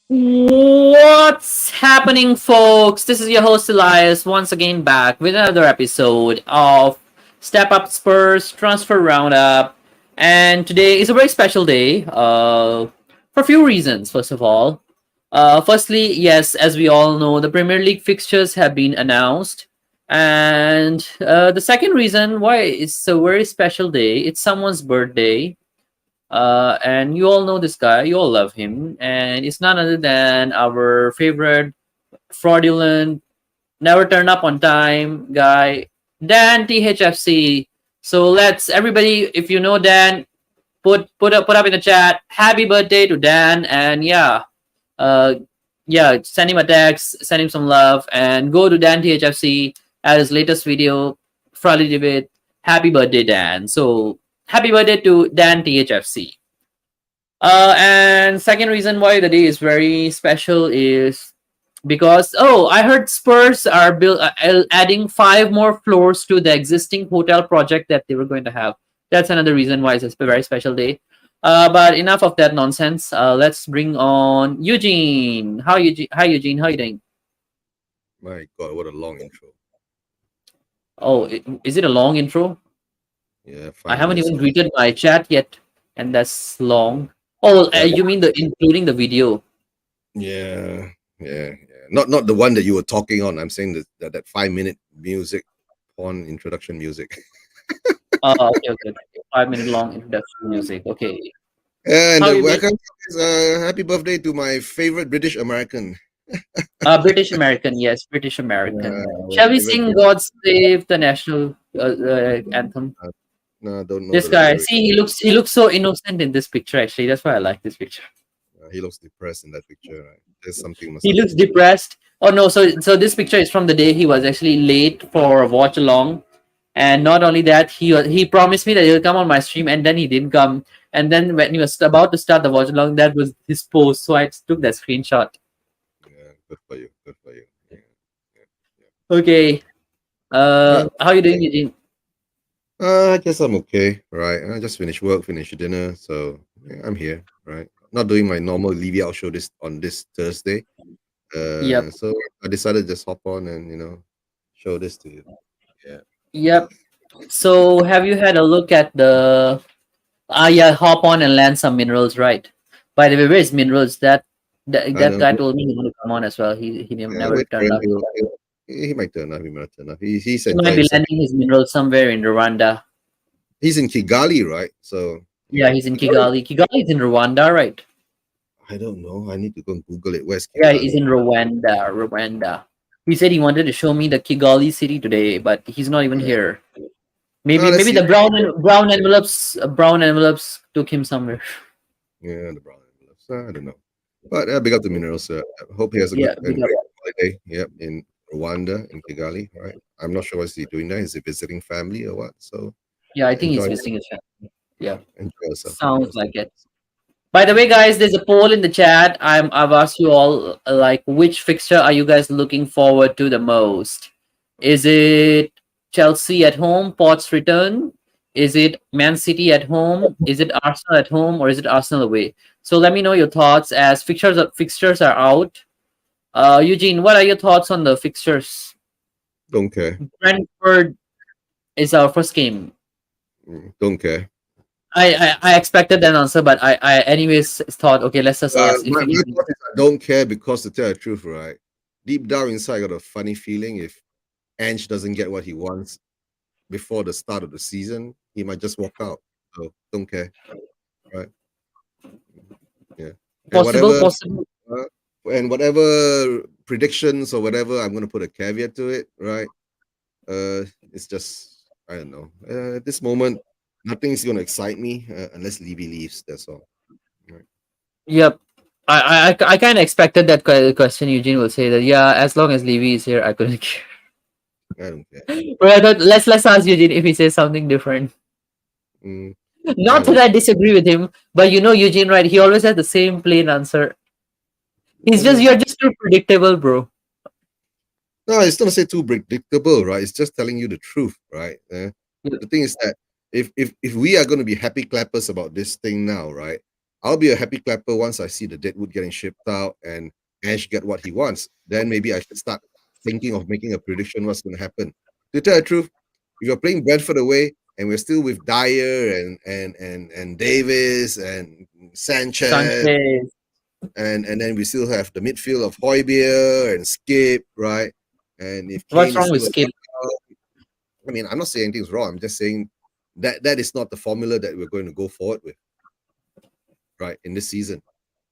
What's happening, folks? This is your host Elias once again back with another episode of Step Up Spurs Transfer Roundup. And today is a very special day for a few reasons. First of all, firstly, yes, as we all know, the Premier League fixtures have been announced. And the second reason why it's a very special day, it's someone's birthday. And you all know this guy, you all love him, and it's none other than our favorite fraudulent, never turn up on time guy, Dan THFC. So let's everybody, if you know Dan, put up in the chat. Happy birthday to Dan, and uh, send him a text, send him some love, and go to Dan THFC at his latest video, Friday Debate. Happy birthday, Dan. So happy birthday to Dan THFC. And second reason why the day is very special is because I heard Spurs are adding 5 more floors to the existing hotel project that they were going to have. That's another reason why it's a very special day. But enough of that nonsense. Let's bring on Eugene. How Eugene? Hi Eugene. How you doing? My God, what a long intro. Oh, is it a long intro? Yeah, I five haven't minutes. even greeted my chat yet, and that's long. Oh, Yeah, you mean the including the video? yeah. Not the one that you were talking on. I'm saying that 5 minute music, porn introduction music. Okay. 5 minute long introduction music. Okay. And How you been? welcome, happy birthday to my favorite British American. British American, yes, British American. Our Shall we favorite. sing "God Save the National" anthem? Uh, no, don't know This the guy, lyric. see, he looks so innocent in this picture. Actually, that's why I like this picture. He looks depressed in that picture. Right? There's something must He have looks happened. depressed. Oh no, so this picture is from the day he was actually late for a watch along, and not only that, he promised me that he'll come on my stream, and then he didn't come. And then when he was about to start the watch along, that was his post. So I took that screenshot. Yeah, good for you. Good for you. Yeah, Okay. yeah. How you doing, Eugene? I guess I'm okay, right? I just finished work, finished dinner, so yeah, I'm here, right? Not doing my normal Levy out show this on this Thursday. Yep. So I decided to just hop on and show this to you. Yeah. Yep. So have you had a look at the yeah, hop on and land some minerals, right? By the way, where's minerals? I That know. guy told me he's gonna come on as well. He Yeah, never wait for turned him. up. He might turn up. He might turn up. He's He might be enjoying himself. landing his minerals somewhere in Rwanda. He's in Kigali, right? So Yeah, he's in Kigali. Kigali is in Rwanda, right? I don't know. I need to go and Google it. Where's Yeah, he's Kigali? in Rwanda. Rwanda. He said he wanted to show me the Kigali city today, but he's not even Yeah. here. No, let's Maybe see. the brown envelopes took him somewhere. Yeah, the brown envelopes. I don't know. But big up to Minerals. I hope he has a good Yeah, big and up. great holiday. Yep, in Rwanda, in Kigali. Right. I'm not sure what's he doing there. Is he visiting family or what? So Yeah, I think he's enjoy, visiting his family. Yeah, enjoy yourself. Enjoy sounds yourself. like it. By the way, guys, there's a poll in the chat. I've asked you all like which fixture are you guys looking forward to the most? Is it Chelsea at home, Potts return? Is it Man City at home? Is it Arsenal at home, or is it Arsenal away? So let me know your thoughts as fixtures are out. Eugene, what are your thoughts on the fixtures? Don't care. Brentford is our first game. Don't care. I expected an answer, but I anyways thought, okay, let's just ask if My you can. thought is I don't care because to tell the truth, right? Deep down inside, I got a funny feeling if Ange doesn't get what he wants before the start of the season, he might just walk out. So don't care. Right. Yeah. And Possible, whatever possible. uh, and whatever predictions or whatever, I'm gonna put a caveat to it, right? It's just I don't know. At this moment, nothing's gonna excite me unless Levy leaves. That's all. Right. Yep. I kind of expected that question. Eugene will say that. Yeah, as long as Levy is here, I couldn't care. I don't care. But I thought let's ask Eugene if he says something different. Mm, I Not that don't. I disagree with him, but you know Eugene, right? He always has the same plain answer. You're just too predictable, bro. No, it's not to say too predictable, right? It's just telling you the truth, right? Yep. The thing is that if we are going to be happy clappers about this thing now, right? I'll be a happy clapper once I see the Deadwood getting shipped out and Ash get what he wants. Then maybe I should start thinking of making a prediction what's going to happen. To tell the truth, if you're playing Brentford away and we're still with Dyer and Davis and Sanchez Sanchez. and then we still have the midfield of Højbjerg and Skip, right? And if What's Kane is wrong with still Skip? around, I mean, I'm not saying anything's wrong. I'm just saying that is not the formula that we're going to go forward with, right, in this season.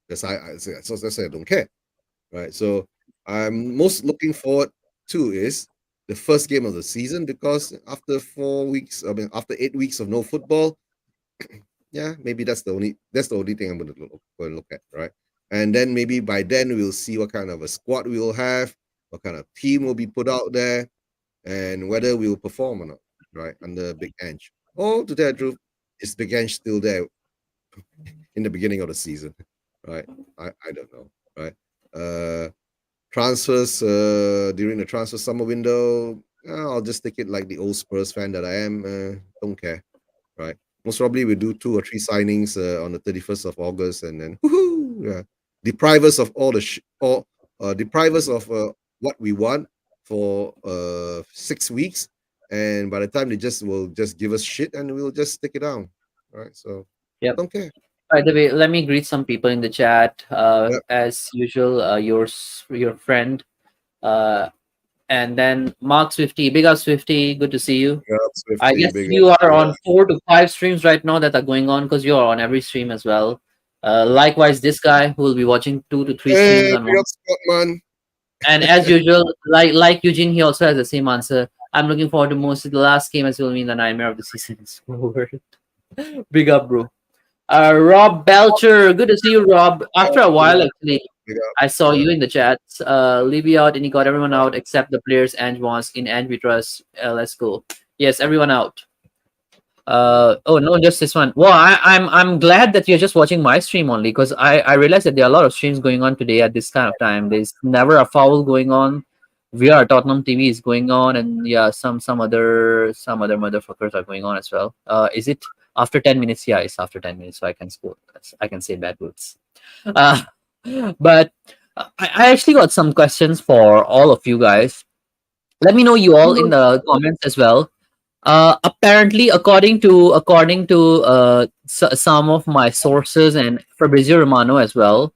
Because so that's why I don't care, right? So I'm most looking forward to is the first game of the season because after 4 weeks, I mean, after 8 weeks of no football, yeah, maybe that's the only thing I'm going to look at, right? And then maybe by then we'll see what kind of a squad we will have, what kind of team will be put out there, and whether we will perform or not, right? Under Big Ange. Or to tell the truth, is Big Ange still there in the beginning of the season, right? I don't know, right? Uh, Transfers during the transfer summer window, I'll just take it like the old Spurs fan that I am. Don't care, right? Most probably we'll do 2 or 3 signings on the 31st of August, and then woohoo, yeah, deprive us of all the or deprive us of what we want for 6 weeks, and by the time they just will just give us shit, and we'll just take it down, right? So Yep. don't care. By the way, let me greet some people in the chat. Yep, As usual, your friend, uh, and then Mark Swifty, big up Swifty, good to see you. big up I Swifty, guess big you up. are on 4 to 5 streams right now that are going on because you are on every stream as well. Likewise, this guy who will be watching 2 to 3 streams Hey, on big one. up Scotman. And as usual, like Eugene, he also has the same answer. I'm looking forward to most of the last game as will mean the nightmare of the season is over. Big up, bro. Rob Belcher, good to see you, Rob. After a Big while, up, actually, big up. I saw Yeah. you in the chat. Leave you out, and he got everyone out except the players and wants in and we trust. Let's go. Yes, everyone out. Oh no, just this one. Well, I'm glad that you're just watching my stream only because I realized that there are a lot of streams going on today at this kind of time. There's never a foul going on. VR Tottenham TV is going on, and yeah, some other motherfuckers are going on as well. Is it after 10 minutes? Yeah, it's after 10 minutes, so I can score. I can say bad words. Uh, but I actually got some questions for all of you guys. Let me know you all in the comments as well. Apparently, according to some of my sources and Fabrizio Romano as well,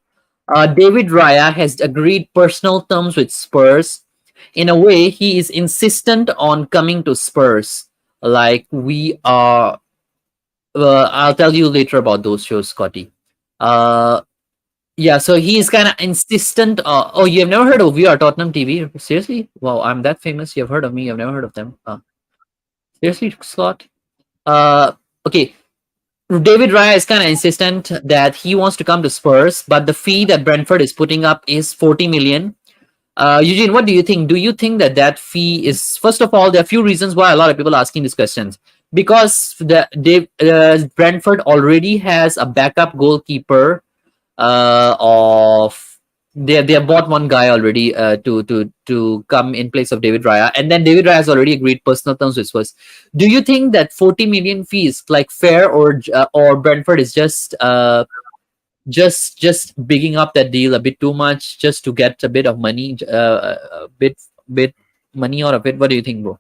David Raya has agreed personal terms with Spurs. In a way, he is insistent on coming to Spurs. Like we are. I'll tell you later about those shows, Scotty. Uh, yeah, so he's kind of insistent. Oh, you have never heard of VR Tottenham TV? Seriously? Wow, I'm that famous. You've heard of me. You've never heard of them. Seriously, Scott? Uh, okay. David Raya is kind of insistent that he wants to come to Spurs, but the fee that Brentford is putting up is 40 million. Eugene, what do you think? Do you think that that fee is? First of all, there are a few reasons why a lot of people are asking these questions. Because Brentford already has a backup goalkeeper of they bought one guy already to come in place of David Raya, and then David Raya has already agreed personal terms with Spurs. Do you think that 40 million fees like fair, or Brentford is just bigging up that deal a bit too much just to get a bit of money, a bit money out of it? What do you think, bro?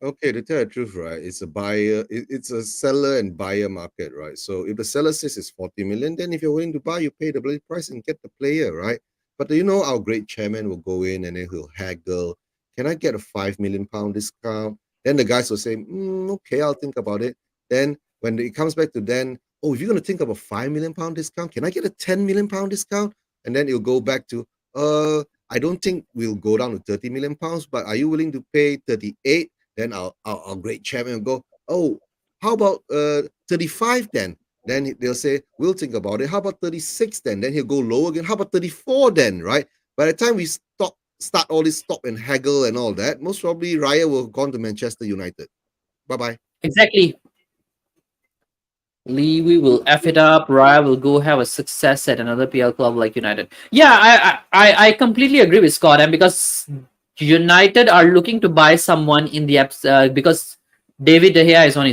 Okay, to tell the truth, right? It's a seller and buyer market, right? So if the seller says it's 40 million, then if you're willing to buy, you pay the bloody price and get the player, right? But do you know our great chairman will go in and then he'll haggle. Can I get a £5 million discount? Then the guys will say, okay, I'll think about it. Then when it comes back to then, oh, if you're gonna think of a £5 million discount, can I get a £10 million discount? And then it'll go back to I don't think we'll go down to £30 million, but are you willing to pay 38? Then our great chairman will go, oh, how about 35 then? Then they'll say, we'll think about it. How about 36 then? Then he'll go low again. How about 34 then, right? By the time we start all this stop and haggle and all that, most probably Raya will have gone to Manchester United. Bye-bye. Exactly. Lee, we will F it up. Raya will go have a success at another PL club like United. Yeah, I completely agree with Scott. And because United are looking to buy someone in the because David Raya is on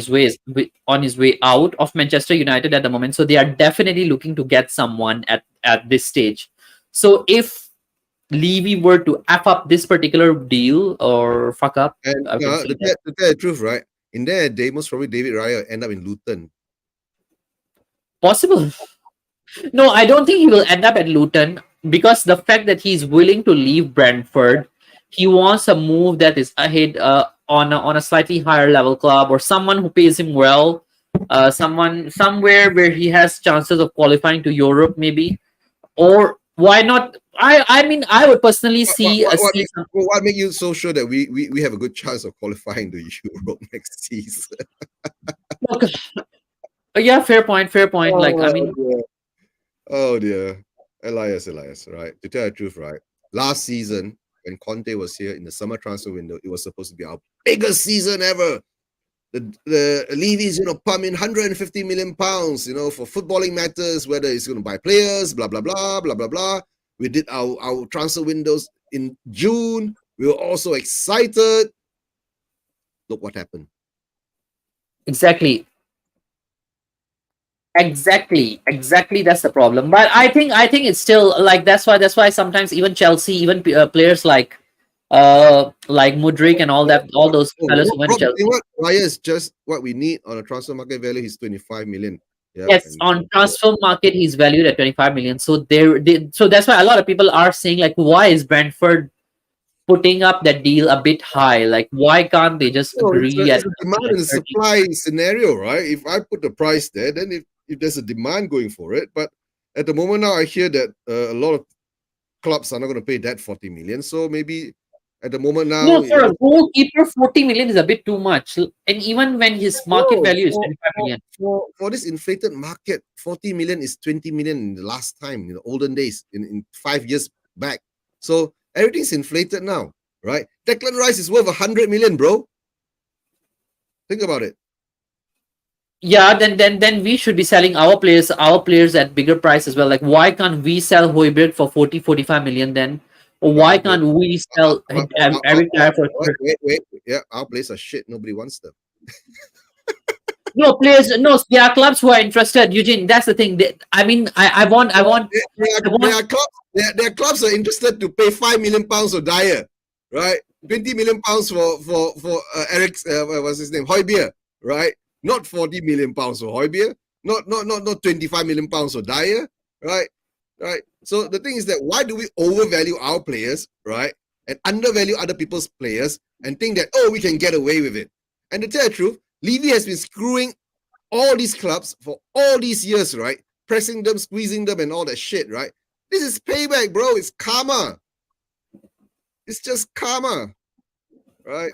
his way out of Manchester United at the moment, so they are definitely looking to get someone at this stage. So if Levy were to f up this particular deal or fuck up, And I can say that to tell the truth, right? In there, they most probably David Raya end up in Luton. possible. No, I don't think he will end up at Luton because the fact that he's willing to leave Brentford, he wants a move that is ahead on a slightly higher level club or someone who pays him well, someone somewhere where he has chances of qualifying to Europe maybe, or why not? I mean I would personally see some. What make you so sure that we have a good chance of qualifying to Europe next season? Look, yeah, fair point, fair point. Like I Oh mean, dear. Oh dear. Elias, right? To tell the truth, right? Last season, when Conte was here in the summer transfer window, it was supposed to be our biggest season ever. The Levy's pump in 150 million pounds, for footballing matters, whether it's going to buy players, blah blah blah blah blah blah. We did our transfer windows in June. We were also excited. Look what happened. exactly. Exactly. That's the problem. But I think it's still like that's why sometimes even Chelsea, even players like Mudrik and all that, all those fellows who went to Rob, you know Chelsea. what? Raya is just what we need on a transfer market value. He's 25 million. Yep. Yes, on transfer market, he's valued at 25 million. So so that's why a lot of people are saying like, why is Brentford putting up that deal a bit high? Like, why can't they just No, agree it's at a demand something like and 30? supply scenario, right? If I put the price there, then if there's a demand going for it, but at the moment now, I hear that a lot of clubs are not going to pay that 40 million. So maybe at the moment now, No, for a goalkeeper, 40 million is a bit too much. And even when his market no, value is 25 million. for this inflated market, 40 million is 20 million in the last time, in the olden days, in 5 years back. So everything's inflated now, right? Declan Rice is worth 100 million, bro. Think about it. Yeah, then we should be selling our players at bigger price as well. Like why can't we sell Hoiberg for 40-45 million then? Or why Well, can't we sell every player for wait. Yeah, our players are shit. Nobody wants them. no players? No, there are clubs who are interested. Eugene, that's the thing. I mean, I There want. are clubs. There are clubs are interested to pay £5 million for Dyer, right? £20 million for Eric. What's his name? Højbjerg, right? Not £40 million for Højbjerg. Not £25 million for Dyer, right? Right. So the thing is that why do we overvalue our players, right, and undervalue other people's players, and think that we can get away with it? And to tell the truth, Levy has been screwing all these clubs for all these years, right? Pressing them, squeezing them, and all that shit, right? This is payback, bro. It's karma. It's just karma, right?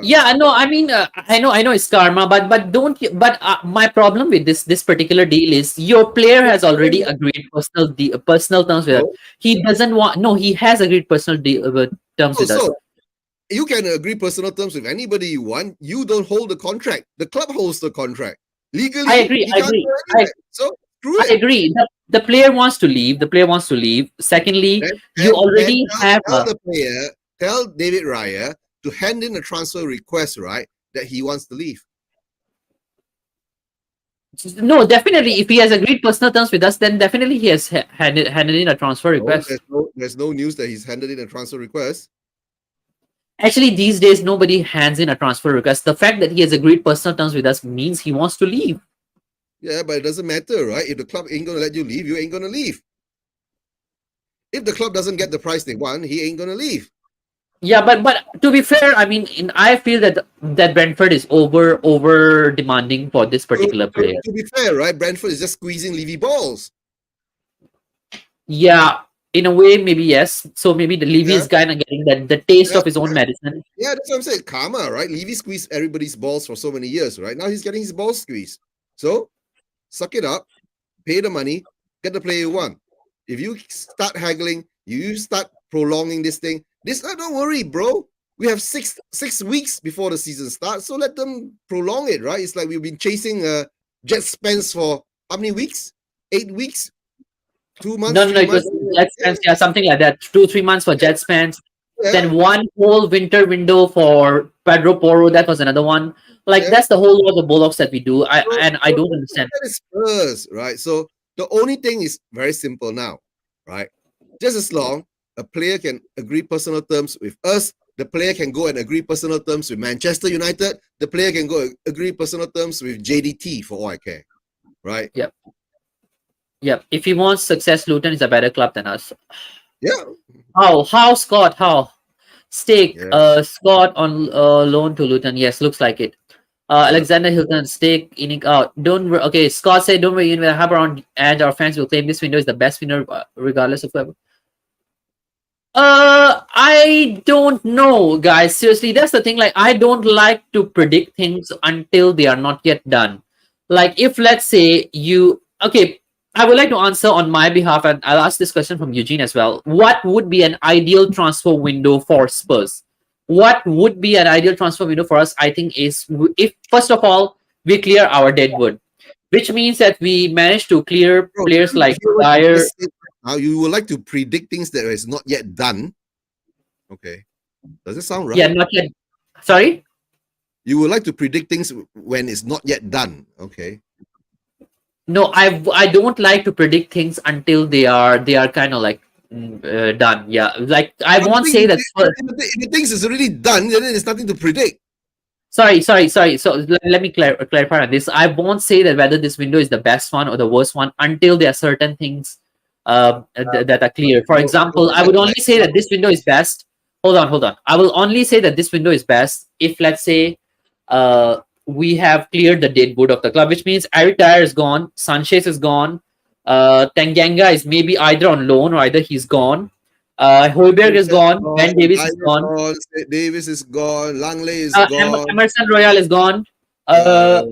Yeah, no, I mean, I know it's karma, but don't you? But my problem with this particular deal is your player has already agreed personal terms with us. So, He doesn't want. No, he has agreed personal terms with us. so you can agree personal terms with anybody you want. You don't hold the contract. The club holds the contract. I Legally, agree. he I can't agree. go I anywhere. So screw I it. agree. The player wants to leave. The player wants to leave. Secondly, you Then already have tell the player, tell David Raya to hand in a transfer request, right? That he wants to leave. no. Definitely, if he has agreed personal terms with us, then definitely he has handed in a transfer No, request. there's no news that he's handed in a transfer request. Actually, these days nobody hands in a transfer request. The fact that he has agreed personal terms with us means he wants to leave. Yeah, but it doesn't matter, right? If the club ain't gonna let you leave, you ain't gonna leave. If the club doesn't get the price they want, he ain't gonna leave. Yeah, but to be fair, I mean, I feel that Brentford is over demanding for this So, particular player. to be fair, right? Brentford is just squeezing Levy balls. Yeah, in a way, maybe yes. So maybe the Levy Yeah, is kind of getting the taste yeah, of his own medicine. yeah. That's what I'm saying. Karma, right? Levy squeezed everybody's balls for so many years, right? Now he's getting his balls squeezed. So suck it up, pay the money, get the player you want. If you start haggling, you start prolonging this thing. Don't worry, bro. We have six weeks before the season starts, so let them prolong it, right? It's like we've been chasing Jet Spence for how many weeks? 8 weeks? 2 months? No, Three it was months? Jet Spence, yeah, something like that. 2-3 months for Yeah. Jet Spence. Yeah, Then one whole winter window for Pedro Porro. That was another one. Like yeah. that's the whole lot of Bullocks that we do. So, I so don't that understand. that is Spurs, right? So the only thing is very simple now, right? Just as long a player can agree personal terms with us, the player can go and agree personal terms with Manchester United, the player can go agree personal terms with JDT for all I care, right? Yep, yep. If he wants success, Luton is a better club than us. Yeah, How Scott? How Stake? yeah, Scott on loan to Luton. Yes, looks like it. yeah. Alexander Hilton, stake inning out. Okay, Scott said, don't worry, we'll have around, and our fans will claim this window is the best window, regardless of whoever. I don't know, guys. Seriously, that's the thing. Like, I don't like to predict things until they are not yet done. Like, if let's say okay, I would like to answer on my behalf, and I'll ask this question from Eugene as well. What would be an ideal transfer window for Spurs? What would be an ideal transfer window for us? I think is if first of all we clear our deadwood, which means that we manage to clear Bro, players did you like hear what you Dyer. just said? Now you would like to predict things that is not yet done. Okay. Does it sound Yeah, right? not yet. Sorry. You would like to predict things when it's not yet done. Okay. No, I don't like to predict things until they are kind of like done. Yeah, like I But the won't thing say is, that. if the things is already done, then there's nothing to predict. Sorry. So let me clarify on this. I won't say that whether this window is the best one or the worst one until there are certain things that are clear. For So example, I like, would only say that this window is best. Hold on. I will only say that this window is best if, let's say, we have cleared the deadwood of the club, which means Eric Dyer is gone, Sanchez is gone, Tanganga is maybe either on loan or either he's gone. Hoiberg is Sanchez gone. gone, Ben Davis is Dyer gone. gone, Davis is gone, Langley is gone, Emerson Royal is gone. uh, Uh,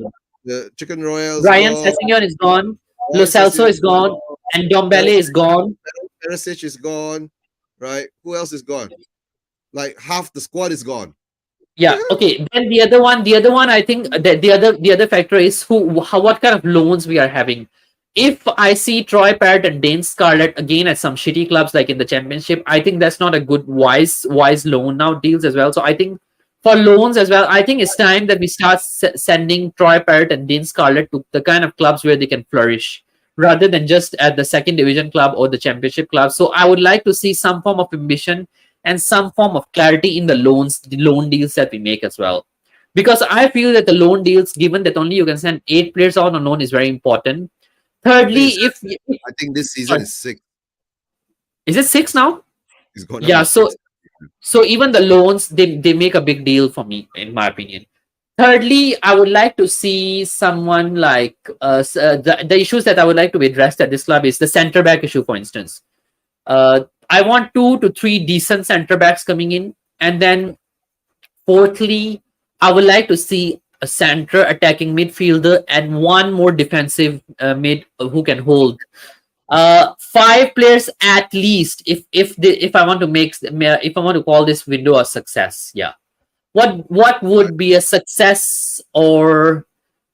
the Chicken Royals Ryan gone, Sessegnon is gone. Ryan Lo Sessi Celso is is gone. gone, And Dombele is Perisic, gone. Perisic is gone, right? Who else is gone? Like half the squad is gone. Yeah. Okay. Then the other one, I think the other factor is what kind of loans we are having. If I see Troy Parrott and Dane Scarlett again at some shitty clubs like in the Championship, I think that's not a good wise loan now deals as well. So I think for loans as well, I think it's time that we start sending Troy Parrott and Dean Scarlett to the kind of clubs where they can flourish rather than just at the second division club or the championship club. So I would like to see some form of ambition and some form of clarity in the loan deals that we make as well. Because I feel that the loan deals, given that only you can send 8 players out on loan, is very important. I think Thirdly, if I think this season sorry, is six. is it 6 now? He's gone down Yeah, to so six. so even the loans, they make a big deal for me, in my opinion. Thirdly, I would like to see someone like the issues that I would like to be addressed at this club is the center back issue, for instance. I want 2 to 3 decent center backs coming in, and then fourthly, I would like to see a center attacking midfielder and one more defensive mid who can hold. 5 players at least. If I want to if I want to call this window a success, yeah. What Right. would be a success or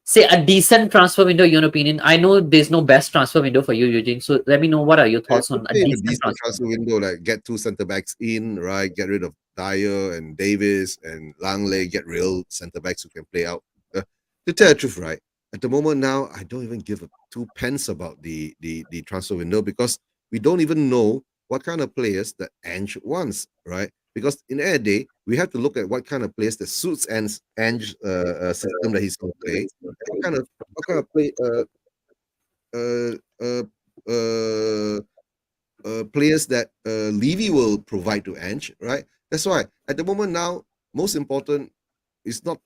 say a decent transfer window in your opinion? I know there's no best transfer window for you, Eugene. So let me know what are your I thoughts would on a say in a decent decent transfer. transfer window, like get two centre backs in, right? Get rid of Dyer and Davis and Langley, get real centre backs who can play out. To tell the truth, right? At the moment now, I don't even give a two pence about the transfer window because we don't even know what kind of players that Ange wants, right? Because in the end of the day, we have to look at what kind of players that suits Ange's system that he's going to play. What kind of play uh, uh, uh, players that Levy will provide to Ange, right? That's why at the moment now, most important is not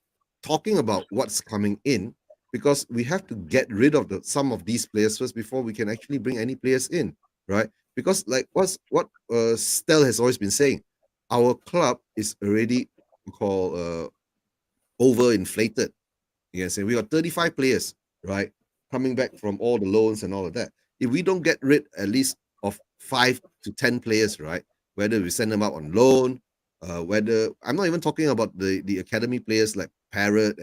talking about what's coming in because we have to get rid of some of these players first before we can actually bring any players in, right? Because like what Stel has always been saying, our club is already called overinflated. You can say we got 35 players, right? Coming back from all the loans and all of that. If we don't get rid at least of 5 to 10 players, right? Whether we send them out on loan, whether I'm not even talking about the academy players like Parrot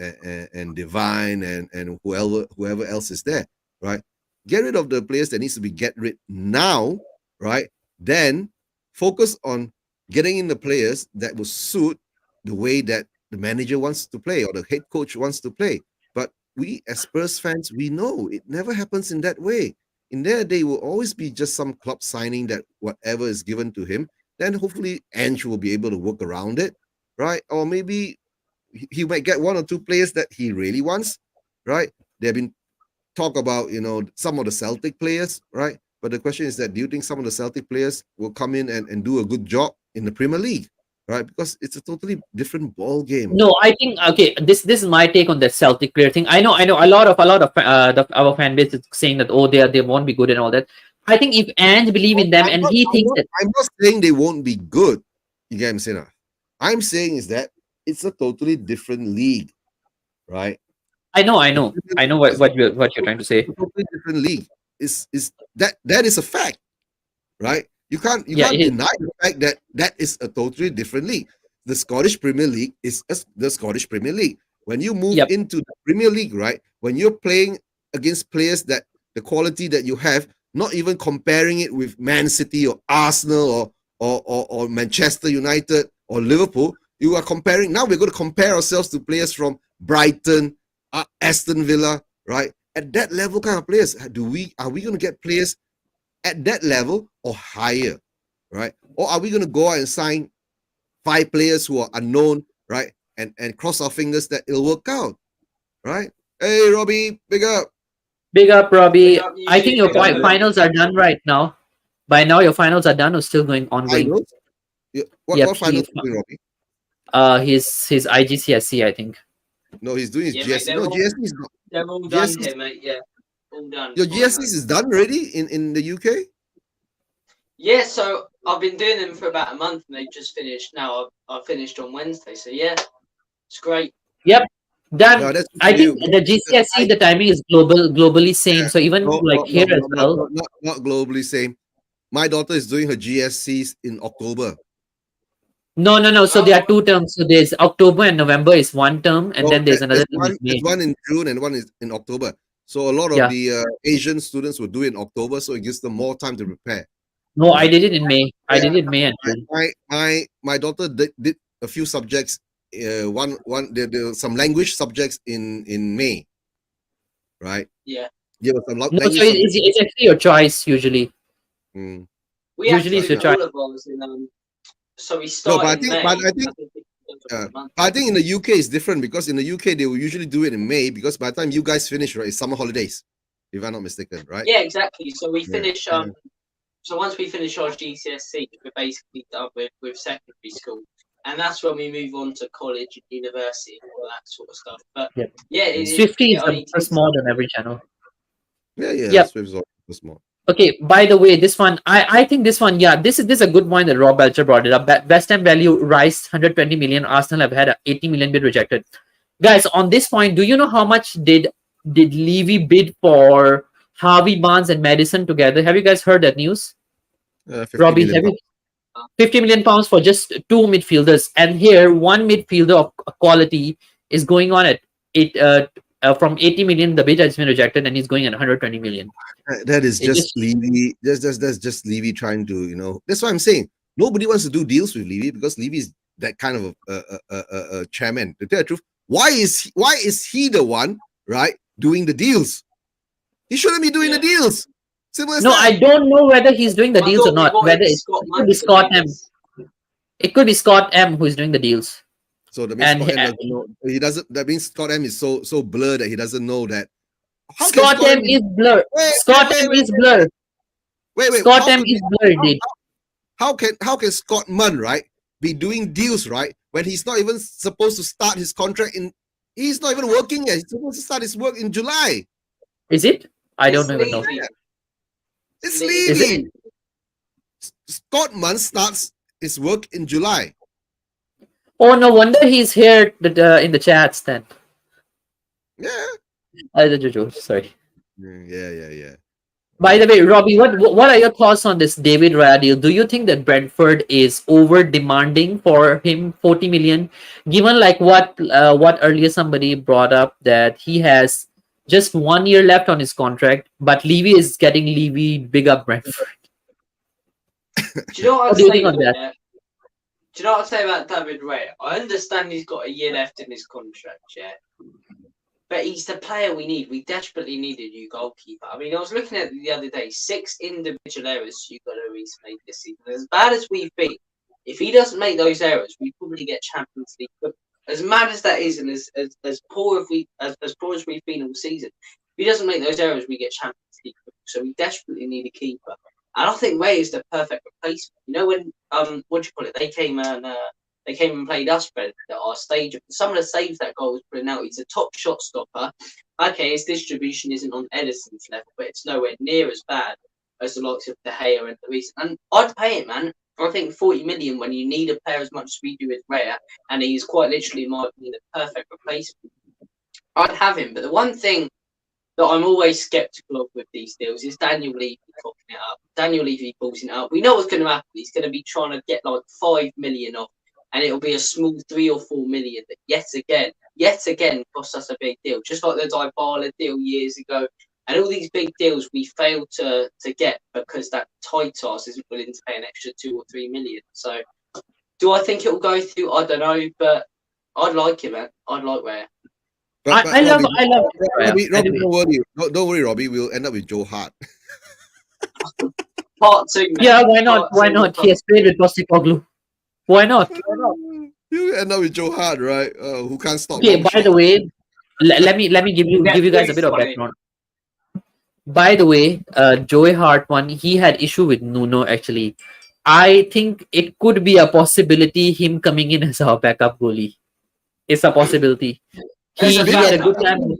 and Divine and whoever else is there, right? Get rid of the players that needs to be get rid now, right? Then focus on getting in the players that will suit the way that the manager wants to play or the head coach wants to play. But we as Spurs fans, we know it never happens in that way. In there, they will always be just some club signing that whatever is given to him. Then hopefully Ange will be able to work around it, right? Or maybe he might get one or two players that he really wants, right? There have been talk about some of the Celtic players, right? But the question is that do you think some of the Celtic players will come in and do a good job in the Premier League, right? Because it's a totally different ball game. No, I think okay. This is my take on the Celtic player thing. I know a lot of our fan base is saying that they won't be good and all that. I think if Ange believe in them I'm and not, he I'm thinks not, that I'm not saying they won't be good. You get what I'm saying? I'm saying is that it's a totally different league, right? The Premier I know League is what you're trying to say. a totally different league. Is that is a fact, right? You Yeah, can't deny the fact that that is a totally different league. The Scottish Premier League is the Scottish Premier League. When you move yep. into the Premier League, right? When you're playing against players that the quality that you have, not even comparing it with Man City or Arsenal or Manchester United or Liverpool, you are comparing. Now we're going to compare ourselves to players from Brighton, Aston Villa, right? At that level, kind of players, are we going to get players at that level or higher, right? Or are we going to go out and sign 5 players who are unknown, right? And cross our fingers that it'll work out, right? Hey, Robbie, big up. Big up, Big Robbie. up you I think too, your big up you. finals are done right now. By now, your finals are done or still going ongoing. Finals? What Yep. finals are doing, Robbie? His IGCSE, I think. No, he's doing his Yeah, mate, GSC. No, GSC is not. they're all done GSC, here, mate. Yeah, all done. your Fine, GSCs mate. is done already in the UK? Yeah, so I've been doing them for about a month, and they've just finished. Now I've finished on Wednesday, so yeah, it's great. Yep. No, Done. that's good I for you. think the GCSE, the timing is globally same. So even No, like no, here no, as no, well. not globally same. My daughter is doing her GSCs in October. No. So there are two terms. So there's October and November is one term, and So then there's another term is there's May. one in June and one is in October. So a lot of Yeah. the Asian students will do it in October, so it gives them more time to prepare. No, I Right. did it in May. I Yeah, did it in May and June. my daughter did a few subjects. There were some language subjects in May, right? Yeah, There were some No, language so subjects. it's actually your choice usually. Mm. we had Usually to it's do your choice. all of ours in so we No, start in May. but I I think think it goes for Uh, a month. I think in the UK it's different because in the UK they will usually do it in May because by the time you guys finish, right, it's summer holidays, if I'm not mistaken, right? Yeah, exactly. So we Yeah. finish. So once we finish our GCSE, we're basically done with secondary school, and that's when we move on to college and university and all that sort of stuff. But Yep. yeah, Swifty it is the only first takes. mod on every channel. Yeah, Yep. Swift's all small. Okay. By the way, this one, I think this one, yeah, this is a good point that Rob Belcher brought it up. Best time value Rice 120 million. Arsenal have had a 80 million bid rejected. Guys, on this point, do you know how much did Levy bid for Harvey Barnes and Madison together? Have you guys heard that news? 50 Robbie, million have you pounds. 50 million pounds for just two midfielders, and here one midfielder of quality is going on at it from 80 million. The bid has been rejected, and he's going at 120 million. That is It just just Levy. That's just Levy trying to, That's what I'm saying. Nobody wants to do deals with Levy because Levy is that kind of a chairman. To tell the truth, why is he the one, right, doing the deals? He shouldn't be doing the deals. Simple as no, that. I don't know whether he's doing the I deals or thought we not. wanted Whether Scott it could Munn be to Scott do M. this. It could be Scott M. who's doing the deals. So that means And Scott M doesn't know. He doesn't. That means Scott M is so blurred that he doesn't know that. How can Scott M is blur. Wait, Scott M is blur. wait. Scott How M can is blur indeed. how can Scott Munn, right, be doing deals, right, when he's not even supposed to start his contract in? He's not even working yet. He's supposed to start his work in July. Is it? I don't It's even know. Levy. It's Is it? Levy. Scott Munn starts his work in July. Oh, no wonder he's here in the chats then. Yeah. Sorry. Yeah. By the way, Robbie, what are your thoughts on this David Raya deal? Do you think that Brentford is over demanding for him 40 million, given like what earlier somebody brought up that he has just 1 year left on his contract, but Levy is getting Levy big up Brentford. Do you know what What I'd do you say think on though, that? yeah? Do you know what I'd say about David Raya? I understand he's got a year left in his contract, yeah. But he's the player we need. We desperately need a new goalkeeper. I mean, I was looking at it the other day. 6 individual errors Hugo Lloris made this season. As bad as we've been, if he doesn't make those errors, we probably get Champions League. As mad as that is, and as poor as we've been all season, if he doesn't make those errors, we get Champions League. So we desperately need a keeper. And I think Ray is the perfect replacement. You know, when what do you call it? They came and played us at our stage. Some of the saves that goal was putting out. He's a top shot stopper. Okay, his distribution isn't on Edison's level, but it's nowhere near as bad as the likes of De Gea and Luis. And I'd pay it, man. I think 40 million when you need a player as much as we do with Raya, and he's quite literally, in my opinion, the perfect replacement. I'd have him. But the one thing that I'm always sceptical of with these deals is Daniel Levy cocking it up. Daniel Levy balls it up. We know what's going to happen. He's going to be trying to get like 5 million off, and it'll be a small 3 or 4 million that yet again costs us a big deal, just like the Dybala deal years ago. And all these big deals we failed to get because that tight ass isn't willing to pay an extra 2 or 3 million. So, do I think it will go through? I don't know, but I'd like it, man. I'd like Rare. I love Robbie, don't worry, Robbie. We'll end up with Joe Hart. Part 2, man. Yeah, why not? Why not? He has played with Postecoglou. Why not? You end up with Joe Hart, right? Who can't stop. Okay, by the way, let me give you guys a bit of background. By the way, Joey Hart one, he had issue with Nuno actually. I think it could be a possibility him coming in as our backup goalie. It's a possibility. He had a good time.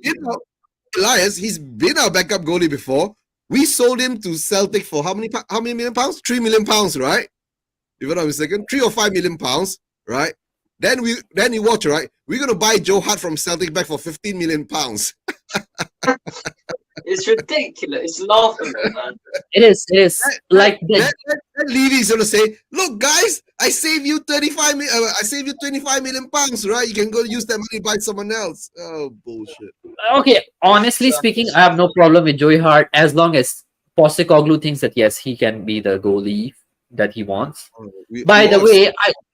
Elias, he's been our backup goalie before. We sold him to Celtic for how many million pounds? 3 million pounds, right? If I'm not mistaken, 3 or 5 million pounds, right? Then you watch, right? We're gonna buy Joe Hart from Celtic back for 15 million pounds. It's ridiculous. It's laughable, man. It is. Like that Levy's gonna say, "Look, guys, I save you 25 million. I save you 25 million pounds, right? You can go use that money to buy someone else." Oh, bullshit. Okay, honestly speaking, I have no problem with Joey Hart as long as Postecoglou thinks that yes, he can be the goalie that he wants. By the way,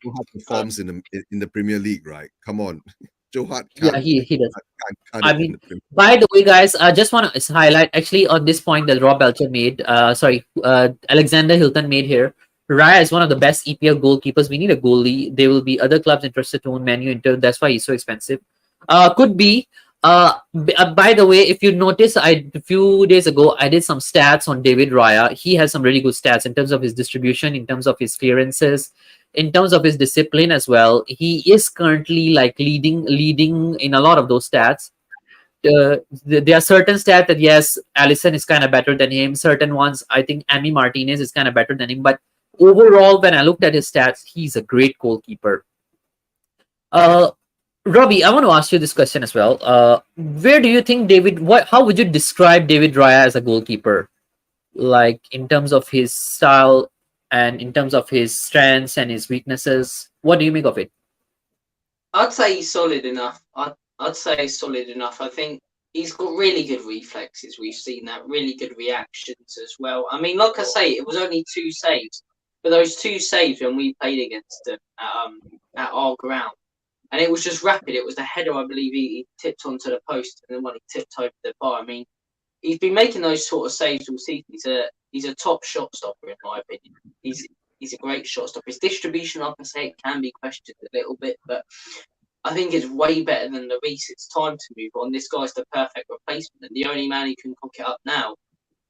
Joe Hart performs in the Premier League, right? Come on. Joe Hart. Yeah, he does. I mean, by the way, guys, I just want to highlight actually on this point that Rob Belcher made. Alexander Hilton made here. Raya is one of the best EPL goalkeepers. We need a goalie. There will be other clubs interested to own Man U. Inter. That's why he's so expensive. Could be. By the way, if you notice, a few days ago I did some stats on David Raya. He has some really good stats in terms of his distribution, in terms of his clearances, in terms of his discipline as well. He is currently like leading in a lot of those stats. There are certain stats that yes, Allison is kind of better than him. Certain ones, I think Emi Martinez is kind of better than him. But overall, when I looked at his stats, he's a great goalkeeper. Robbie, I want to ask you this question as well. Where do you think how would you describe David Raya as a goalkeeper? Like in terms of his style and in terms of his strengths and his weaknesses, what do you make of it? I'd say he's solid enough. I'd say he's solid enough. I think he's got really good reflexes. We've seen that, really good reactions as well. I mean, like I say, it was only 2 saves, but those 2 saves when we played against them at our ground, and it was just rapid. It was the header, I believe, he tipped onto the post, and then when he tipped over the bar. I mean, he's been making those sort of saves all season. He's a top shot stopper, in my opinion. He's a great shot stopper. His distribution, like I say, it can be questioned a little bit, but I think it's way better than Lloris. It's time to move on. This guy's the perfect replacement, and the only man who can cock it up now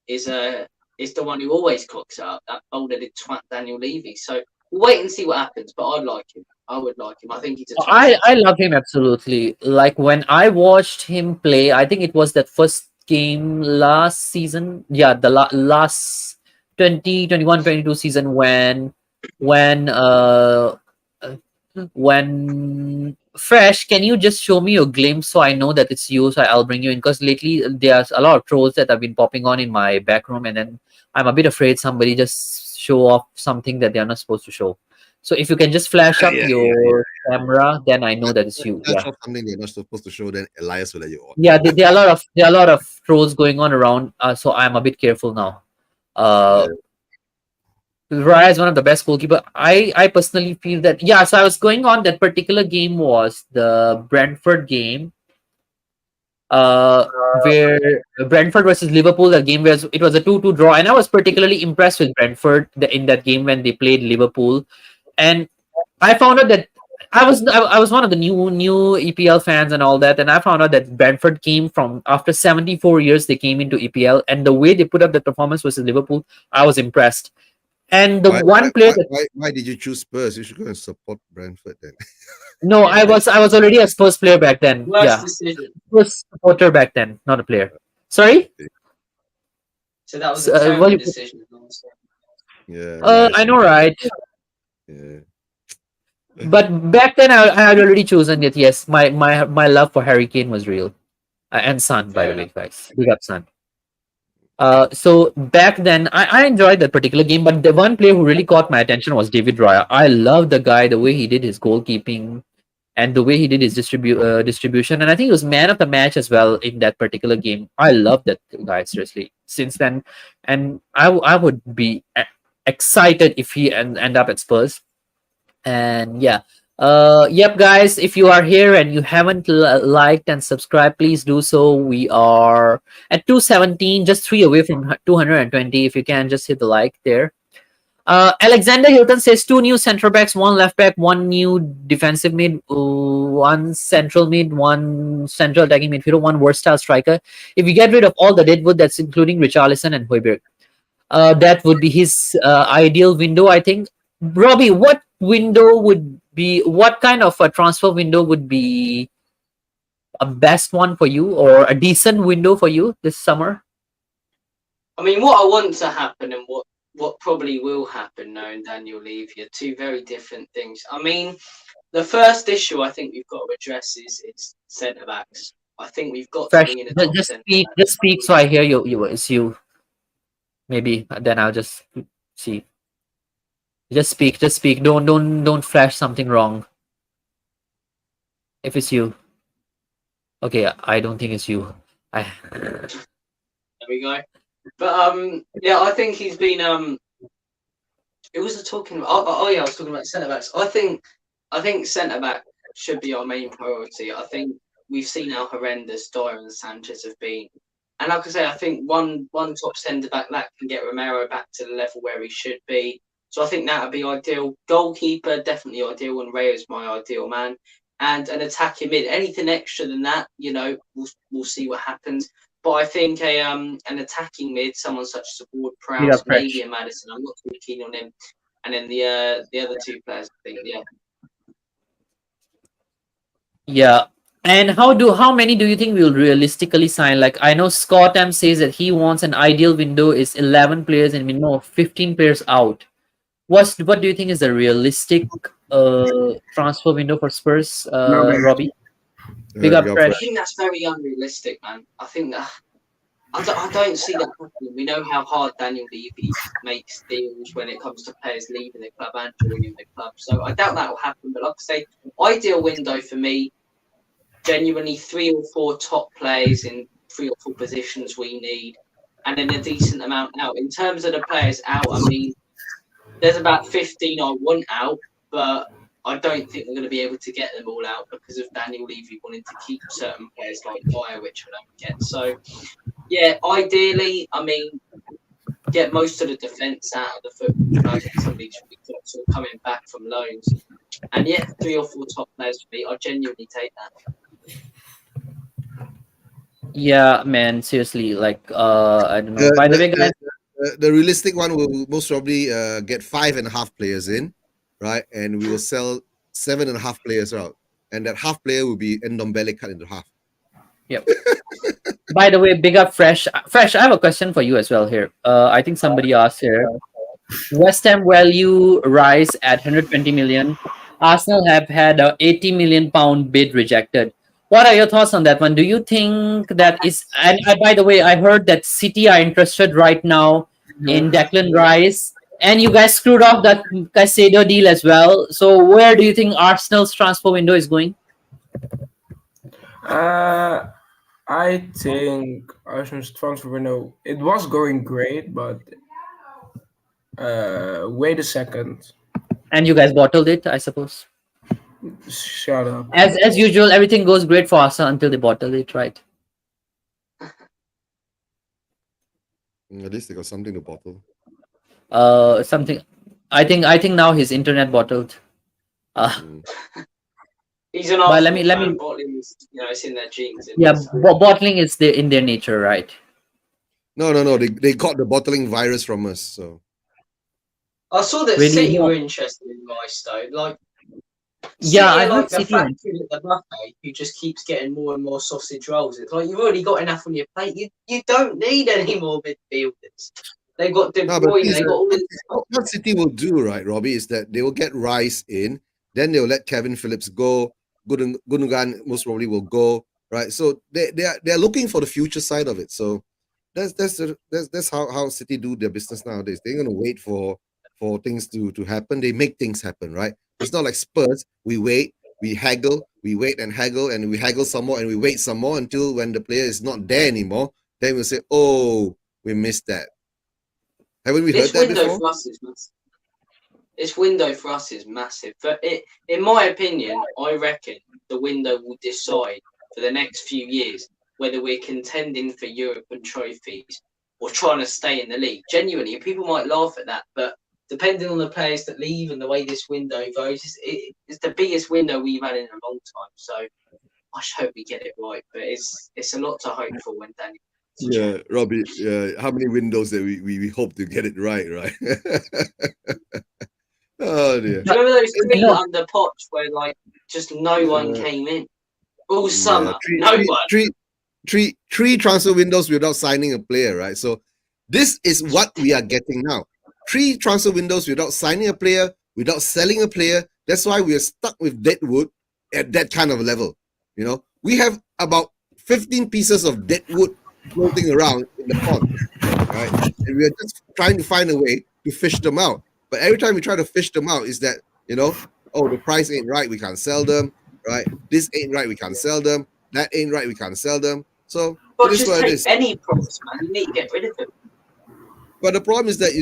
is the one who always cocks it up, that bold-headed twat Daniel Levy. So we'll wait and see what happens, but I'd like him. I would like him. I think he's a I love him absolutely. Like when I watched him play, I think it was that first game last season. Yeah, the last 2021-22 season when Fresh, can you just show me your glimpse so I know that it's you, so I'll bring you in? Because lately there's a lot of trolls that have been popping on in my back room, and then I'm a bit afraid somebody just show off something that they're not supposed to show. So if you can just flash up your camera, then I know that it's you. Yeah. Something they're not supposed to show, then Elias will let you on. Yeah, there are a lot of trolls going on around, so I'm a bit careful now. Raya is one of the best goalkeeper. I personally feel that, yeah. So I was going on, that particular game was the Brentford game, where Brentford versus Liverpool, the game where it was a 2-2 draw, and I was particularly impressed with Brentford in that game when they played Liverpool, and I found out that I was one of the new EPL fans and all that, and I found out that Brentford came from after 74 years they came into EPL, and the way they put up the performance versus Liverpool, I was impressed. And the Why, why, one player why, that why, why did you choose Spurs? You should go and support Brentford then. no, I was already a Spurs player back then. Worst Yeah, decision. Spurs supporter back then, not a player. Sorry. So that was So, a terrible well, decision. Honestly. Yeah, nice I know, one. right? Yeah. But back then, I had already chosen it. Yes, my love for Harry Kane was real, and Son, by Fair the enough. way, guys. Big up, Son. So back then, I enjoyed that particular game, but the one player who really caught my attention was David Raya. I love the guy, the way he did his goalkeeping and the way he did his distribution, and I think he was man of the match as well in that particular game. I love that guy seriously. Since then, and I would be excited if he end up at Spurs. And yeah, yep, guys, if you are here and you haven't liked and subscribed, please do so. We are at 217, just three away from 220. If you can, just hit the like there. Alexander Hilton says two new centre backs, one left back, one new defensive mid, one central mid, one central attacking midfielder, one versatile striker. If you get rid of all the deadwood, that's including Richarlison and Højbjerg, that would be his ideal window, I think. Robbie, what window would be, what kind of a transfer window would be a best one for you, or a decent window for you this summer? I mean, what I want to happen and what probably will happen knowing Daniel Levy are two very different things. I mean, the first issue I think we've got to address is centre backs. I think we've got to Fresh, bring in a top centre back. just speak so I hear you. It's you. Maybe then I'll just see. Just speak, just speak. Don't flash something wrong. If it's you, okay. I don't think it's you. I There we go. But yeah, I think he's been It was a talking. Oh yeah, I was talking about centre backs. I think centre back should be our main priority. I think we've seen how horrendous Dyer and Sanchez have been, and like I say, I think one top centre back that can get Romero back to the level where he should be. So I think that would be ideal. Goalkeeper definitely ideal, and Ray is my ideal man. And an attacking mid. Anything extra than that, we'll see what happens. But I think an attacking mid, someone such as a Ward Big up Prowse, maybe Fresh. a Madison. I'm not too keen on him. And then the other two players, I think, yeah. Yeah. And how many do you think we'll realistically sign? Like, I know Scott M says that he wants an ideal window is 11 players and minimum of 15 players out. What do you think is a realistic transfer window for Spurs, No, man. Robbie? Big up Go I for it. Fresh. think that's very unrealistic, man. I think that I don't see that happening. We know how hard Daniel Levy makes deals when it comes to players leaving the club and joining the club. So I doubt that will happen. But like I say, ideal window for me, genuinely 3 or 4 top players in 3 or 4 positions we need, and then a decent amount out. In terms of the players out, I mean, there's about 15 I want out, but I don't think we're going to be able to get them all out because of Daniel Levy wanting to keep certain players like Dyer, which I don't get. So, yeah, ideally, I mean, get most of the defence out of the football club and somebody should be sort of coming back from loans. And yeah, 3 or 4 top players for me. I genuinely take that. Yeah, man, seriously. Like, I don't know. The, By the the, way, the, guys, the realistic one will most probably get 5.5 players in, right? And we will sell 7.5 players out. And that half player will be Ndombele cut into half. yep. By the way, big up Fresh. Fresh, I have a question for you as well here. I think somebody asked here. West Ham value rise at 120 million. Arsenal have had a 80 million pound bid rejected. What are your thoughts on that one? Do you think that is? And by the way, I heard that City are interested right now in Declan Rice, and you guys screwed off that Caicedo deal as well. So where do you think Arsenal's transfer window is going? Uh, I think Arsenal's transfer window, it was going great, but Wait a second. And you guys bottled it, I suppose. Shut up. As usual, everything goes great for Arsenal until they bottle it, right? At least they got something to bottle. Something. I think now his internet bottled. Mm. He's an But Arsenal let fan. me. Bottling is, it's in their genes. Isn't Yeah, it? So. bottling is in their nature, right? No. They got the bottling virus from us. So I saw that Really? City No. were interested in Rice though. Like Yeah, City I are heard like the City went. factory at the buffet who just keeps getting more and more sausage rolls. It's like you've already got enough on your plate. You don't need any more midfielders. They've got De no, but Bruyne. please, They've got all this. what City will do, right, Robbie, is that they will get Rice in, then they'll let Kevin Phillips go. Gundogan most probably will go, right? So they're looking for the future side of it. So that's how City do their business nowadays. They're gonna wait for things to happen. They make things happen, right? It's not like Spurs. We wait, we haggle, we wait and haggle, and we haggle some more, and we wait some more until when the player is not there anymore. Then we'll say, "Oh, we missed that." Haven't we heard This that window before? for us is massive. This window for us is massive. But in my opinion, I reckon the window will decide for the next few years whether we're contending for European trophies or trying to stay in the league. Genuinely, people might laugh at that, but depending on the players that leave and the way this window goes, it's the biggest window we've had in a long time. So I just hope we get it right. But it's a lot to hope for when Daniel. Yeah, Robbie. How many windows that we hope to get it right? Oh dear. Do you remember those three No. under Poch where like just no one came in all summer? Yeah, No one. three transfer windows without signing a player, right? So this is what we are getting now. 3 transfer windows without signing a player, without selling a player. That's why we are stuck with deadwood at that kind of level. You know, we have about 15 pieces of deadwood floating around in the pond, right? And we are just trying to find a way to fish them out. But every time we try to fish them out, is that, oh, the price ain't right, we can't sell them, right? This ain't right, we can't sell them. That ain't right, we can't sell them. So But it is just what it take is. any price, man. You need to get rid of them. But the problem is that,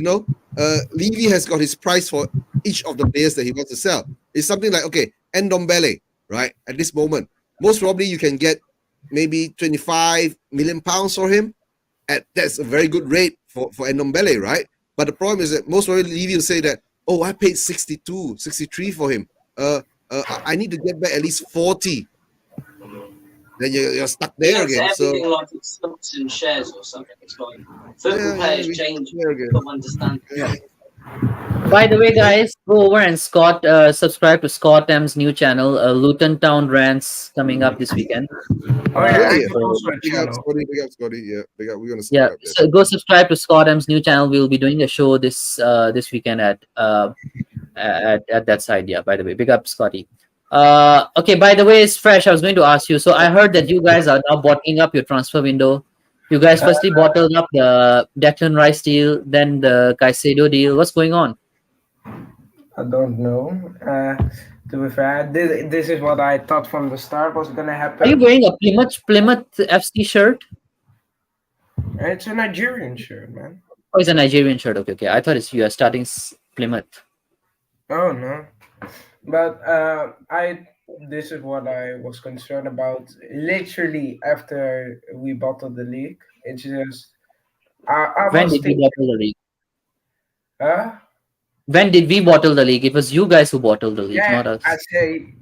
Levy has got his price for each of the players that he wants to sell. It's something like, okay, Ndombele, right? At this moment, most probably you can get maybe 25 million pounds for him. That's a very good rate for Ndombele, right? But the problem is that most probably Levy will say that, oh, I paid 62, 63 for him. I need to get back at least 40. Then you're stuck He there looks again. at So everything like it's stocks and shares or something. It's like football yeah, players we change. there again. Don't understand. Yeah. By the way, guys, go over and subscribe to Scott M's new channel, Luton Town Rants, coming up this weekend. Oh yeah, I Really? have also a Big up, channel. Scotty. Big up, Scotty. Yeah, big up. We're gonna Yeah, subscribe there. so go subscribe to Scott M's new channel. We'll be doing a show this weekend at that side. Yeah, by the way, big up Scotty. Okay, by the way, it's fresh. I was going to ask you. So I heard that you guys are now bottling up your transfer window. You guys firstly bottled up the Declan Rice deal, then the Caicedo deal. What's going on? I don't know. To be fair, this is what I thought from the start was gonna Are you happen. wearing a Plymouth FC shirt? It's a Nigerian shirt, man. Oh, it's a Nigerian shirt. Okay. I thought you are starting Plymouth. Oh no, but this is what I was concerned about. Literally after we bottled the league, it's just I When was did we thinking, bottle the league? huh? When did we bottle the league? It was you guys who bottled the league, Yeah, not us. I say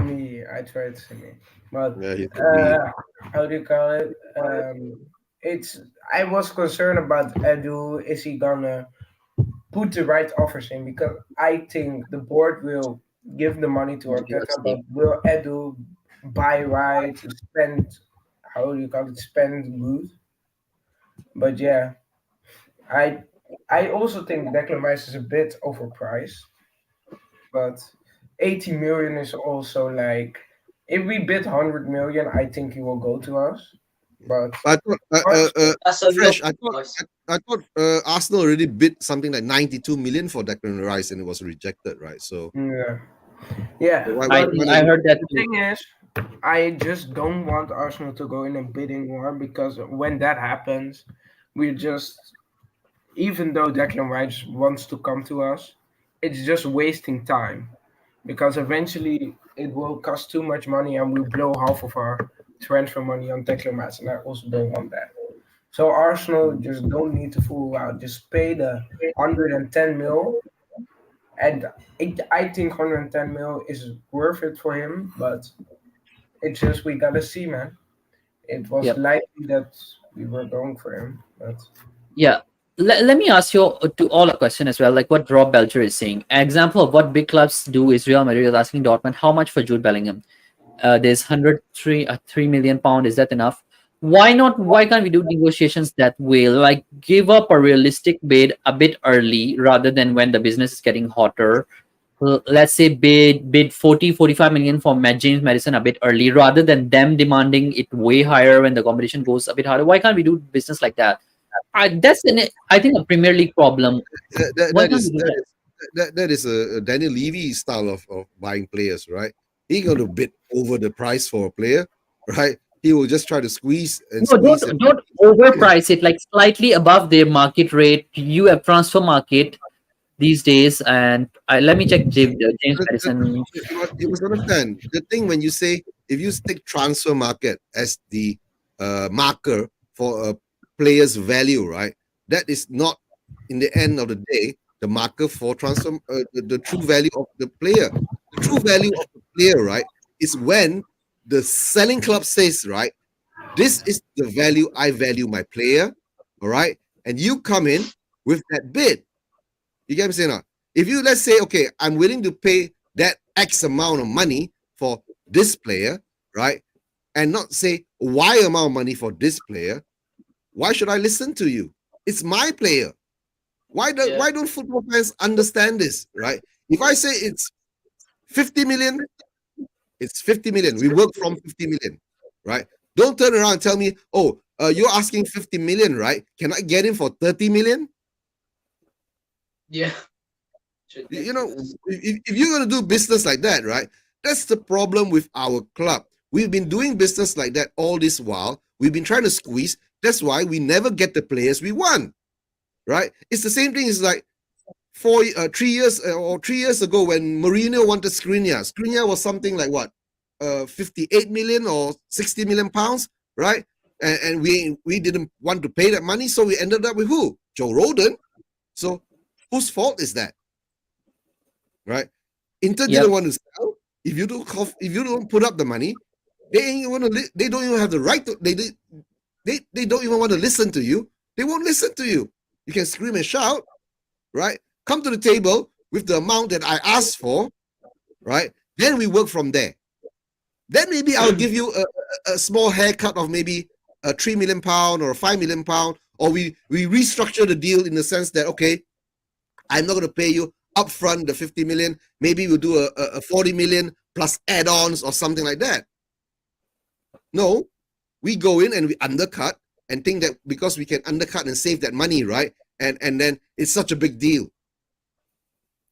me. I tried to say me, but Yeah, he's the lead. how do you call it? It's I was concerned about Edu. Is he gonna put the right offers in? Because I think the board will give the money to Arteta, but will Edu buy right, spend, how do you call it, spend good? But yeah, I I also think Declan Rice is a bit overpriced, but 80 million is also like, if we bid 100 million, I think he will go to us. But I thought, That's a fresh. lot. Nice. I thought Arsenal already bid something like 92 million for Declan Rice, and it was rejected, right? So yeah, why I heard that the too. thing is, I just don't want Arsenal to go in a bidding war, because when that happens, we just even though Declan Rice wants to come to us, it's just wasting time because eventually it will cost too much money and we'll blow half of our transfer money on Declan Rice, and I also don't want that. So Arsenal just don't need to fool out. Just pay the 110 mil, and I think 110 mil is worth it for him. But it's just we gotta see, man. It was Yep. likely that we were going for him, but Yeah. Let me ask you to all a question as well, like what Rob Belcher is saying. An example of what big clubs do is Real Madrid is asking Dortmund how much for Jude Bellingham. There's 103 £3 million. Is that enough? Why not? Why can't we do negotiations that way? Like give up a realistic bid a bit early rather than when the business is getting hotter. Let's say bid 40-45 million for James Madison a bit early rather than them demanding it way higher when the competition goes a bit harder. Why can't we do business like that? I think a Premier League problem. That, Why that can't we is do that that? is that is a Daniel Levy style of buying players, right? He going to bid over the price for a player, right? He will just try to squeeze and No, squeeze and don't overprice it. Like slightly above their market rate. You have transfer market these days, and let me check James Madison. you must understand the thing when you say if you take transfer market as the marker for a player's value, right? That is not in the end of the day the marker for transfer the true value of the player. The true value of the player, right, is when the selling club says, right, this is the value I value my player, all right, and you come in with that bid. You get what I'm saying? Now? If you let's say, okay, I'm willing to pay that X amount of money for this player, right? And not say Y amount of money for this player, why should I listen to you? It's my player. Why don't football fans understand this, right? If I say it's 50 million, it's 50 million. We work from 50 million, right? Don't turn around and tell me, oh, you're asking 50 million, right? Can I get him for 30 million? Yeah. You know, if you're going to do business like that, right? That's the problem with our club. We've been doing business like that all this while. We've been trying to squeeze. That's why we never get the players we want, right? It's the same thing as like 3 years or 3 years ago when Mourinho wanted Skriniar. Skriniar was something like what, 58 million or 60 million pounds, right? And we didn't want to pay that money, so we ended up with who? Joe Roden. So whose fault is that? Right? Inter didn't want to sell. If you don't put up the money, they ain't want to. They don't even have the right to. They don't even want to listen to you. They won't listen to you. You can scream and shout, right? Come to the table with the amount that I asked for, right? Then we work from there. Then maybe I'll give you a small haircut of maybe a £3 million or a £5 million, or we restructure the deal in the sense that, okay, I'm not going to pay you upfront the 50 million. Maybe we'll do a 40 million plus add-ons or something like that. No, we go in and we undercut and think that because we can undercut and save that money, right? And then it's such a big deal.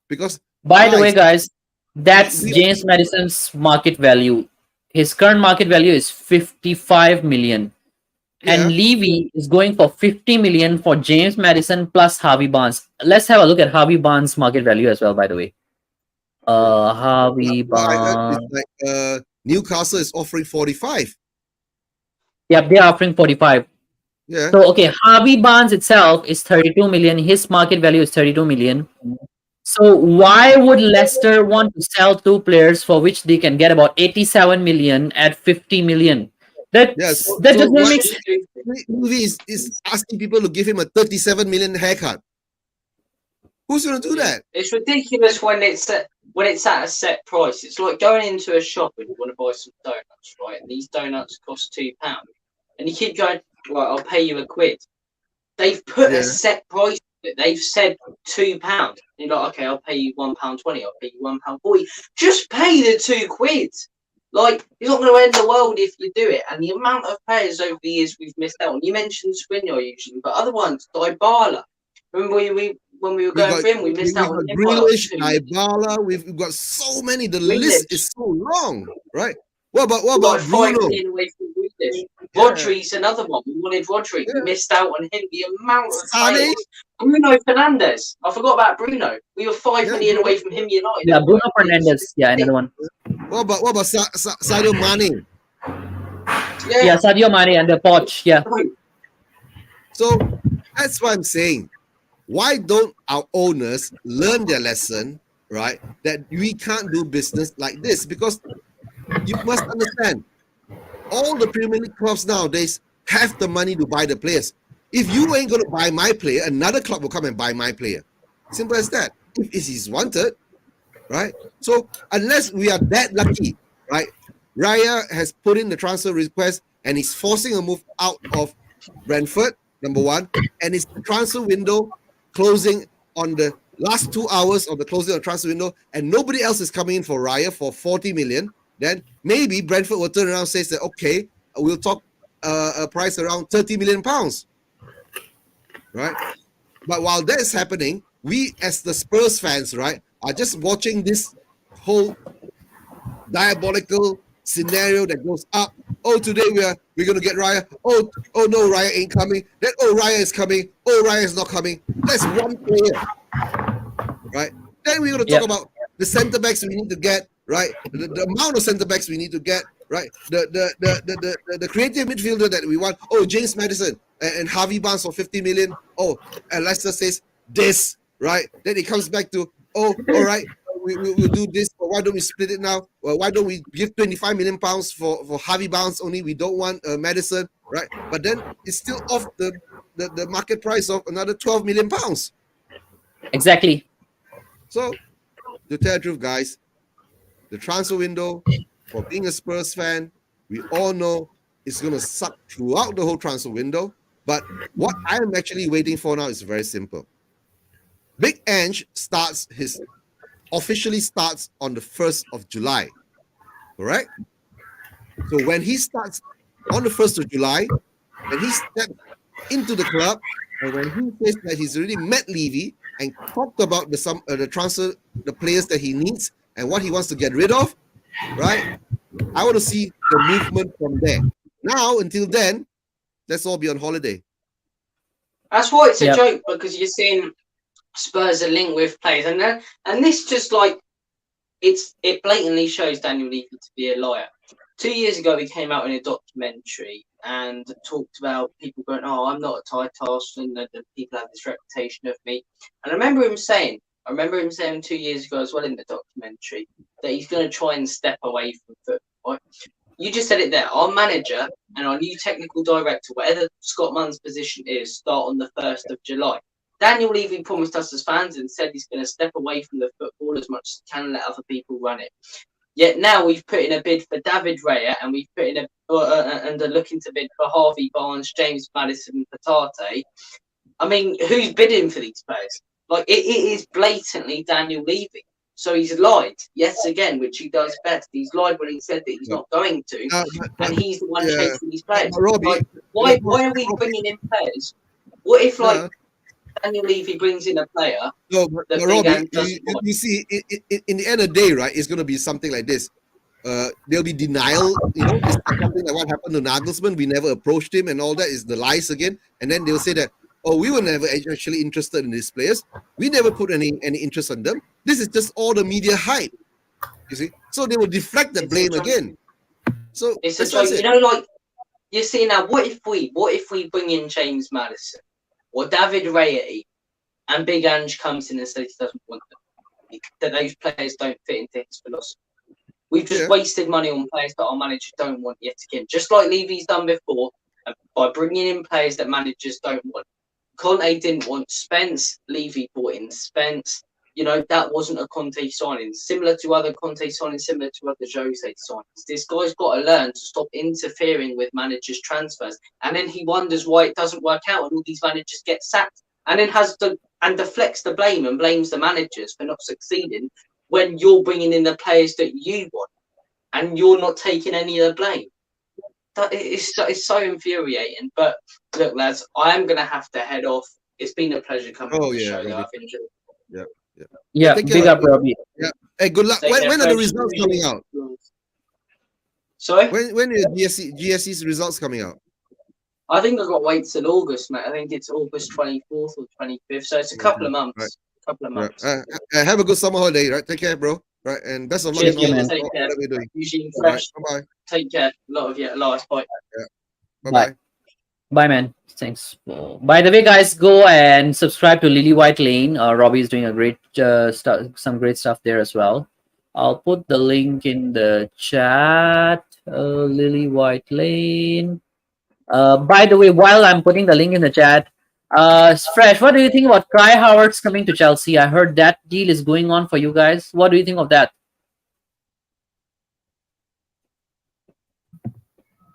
Because by the way, guys, that's James Madison's market value. His current market value is 55 million. And Levy is going for 50 million for James Madison plus Harvey Barnes. Let's have a look at Harvey Barnes' market value as well, by the way. Harvey Barnes. Like, Newcastle is offering 45. Yep, they're offering 45. Yeah. So, okay, Harvey Barnes itself is 32 million. His market value is 32 million. So, why would Leicester want to sell two players for which they can get about 87 million at 50 million? That doesn't make sense. Movie is asking people to give him a 37 million haircut. Who's going to do that? It's ridiculous when it's at a set price. It's like going into a shop and you want to buy some donuts, right? And these donuts cost £2, and you keep going, right? I'll pay you £1. They've put a set price. They've said £2. And you're like, okay, I'll pay you £1.20. I'll pay you £1.40. Just pay the £2. Like, you're not going to end the world if you do it. And the amount of players over the years we've missed out on. You mentioned Skriniar usually, but other ones, Dybala. Remember when we were going for him, we missed out on him. Grealish, Dybala. We've got so many. The list is so long, right? What about Bruno? Rodri's another one. We wanted Rodri. Yeah. We missed out on him. The amount of Sane. players. Bruno Fernandes. I forgot about Bruno. We were 5 Yeah, million Bruno. away from him United. Yeah, Bruno Fernandes. Yeah, another one. What about Sadio Mane? Yeah, Sadio Mane and the Poch. Yeah. So that's what I'm saying. Why don't our owners learn their lesson, right? That we can't do business like this, because you must understand, all the Premier League clubs nowadays have the money to buy the players. If you ain't going to buy my player, another club will come and buy my player. Simple as that. If he's wanted, right? So unless we are that lucky, right? Raya has put in the transfer request and he's forcing a move out of Brentford, number one, and it's the transfer window closing on the last 2 hours of the closing of the transfer window, and nobody else is coming in for Raya for 40 million. Then maybe Brentford will turn around and say that, okay, we'll talk a price around 30 million pounds, right? But while that is happening, we as the Spurs fans, right, are just watching this whole diabolical scenario that goes up. Oh, today we're gonna get Raya. Oh no, Raya ain't coming. Then Raya is coming. Oh, Raya is not coming. That's one player, right? Then we're gonna talk about the centre backs we need to get, right? The amount of centre backs we need to get, right? The creative midfielder that we want. Oh, James Maddison and Harvey Barnes for 50 million. Oh, and Leicester says this, right? Then it comes back to, oh, all right, we'll do this, but why don't we split it now? Well, why don't we give 25 million pounds for Harvey Barnes only? We don't want Maddison, right? But then it's still off the market price of another 12 million pounds. Exactly. So, to tell the truth, guys, the transfer window, for being a Spurs fan, we all know it's going to suck throughout the whole transfer window. But what I'm actually waiting for now is very simple. Big Ange officially starts on the 1st of July, correct? So when he starts on the 1st of July, and he steps into the club, and when he says that he's already met Levy and talked about the transfer, the players that he needs and what he wants to get rid of, right? I want to see the movement from there. Now, until then, let's all be on holiday. That's why it's a joke, because you're seeing Spurs are linked with players, and this just like it blatantly shows Daniel Levy to be a liar. 2 years ago, he came out in a documentary and talked about people going, "Oh, I'm not a tight ass," and the people have this reputation of me. And I remember him saying 2 years ago as well in the documentary that he's going to try and step away from football. Right? You just said it there. Our manager and our new technical director, whatever Scott Munn's position is, start on the 1st of July. Daniel Levy promised us as fans and said he's going to step away from the football as much as he can and let other people run it. Yet now we've put in a bid for David Raya and we've put in and are looking to bid for Harvey Barnes, James Maddison, and Patate. I mean, who's bidding for these players? Like, it is blatantly Daniel Levy. So he's lied, yes, again, which he does best. He's lied when he said that he's not going to, and he's the one chasing these players. Robbie, like, why are we bringing in players? What if, like, Daniel Levy brings in a player? No, but Robbie, you see, in the end of the day, right, it's going to be something like this. There'll be denial, it's something like what happened to Nagelsmann. We never approached him and all that is the lies again. And then they'll say that, oh, we were never actually interested in these players. We never put any interest on them. This is just all the media hype, you see. So they will deflect the blame again. So it's a joke. Like you see now. What if we bring in James Maddison or David Raya, and Big Ange comes in and says he doesn't want them, that those players don't fit into his philosophy? We've just wasted money on players that our managers don't want yet again, just like Levy's done before, by bringing in players that managers don't want. Conte didn't want Spence. Levy brought in Spence. That wasn't a Conte signing. Similar to other Conte signings, similar to other Jose signings. This guy's got to learn to stop interfering with managers' transfers. And then he wonders why it doesn't work out and all these managers get sacked. And then deflects the blame and blames the managers for not succeeding when you're bringing in the players that you want and you're not taking any of the blame. It's so infuriating. But look, lads, I am going to have to head off. It's been a pleasure coming on the show. That I've enjoyed. Yeah, big up, Robbie. Yeah. Hey, good luck. When are the results coming out? Sorry? When are GSE's results coming out? I think I've got to wait till August, mate. I think it's August 24th or 25th, so it's a couple of Right. months. Couple of Yeah. months. Have a good summer holiday, right? Take care, bro. Right, and best of luck Cheers, in you all man. Take care. whatever you're doing. Eugene Right. Fresh. Bye bye. Take care. A lot of you. Elias. Bye. Bye Bye. bye. Bye, man. Thanks. By the way, guys, go and subscribe to Lily White Lane. Robbie is doing a great some great stuff there as well. I'll put the link in the chat. Lily White Lane. By the way, while I'm putting the link in the chat, Fresh, what do you think about Kai Havertz coming to Chelsea? I heard that deal is going on for you guys. What do you think of that?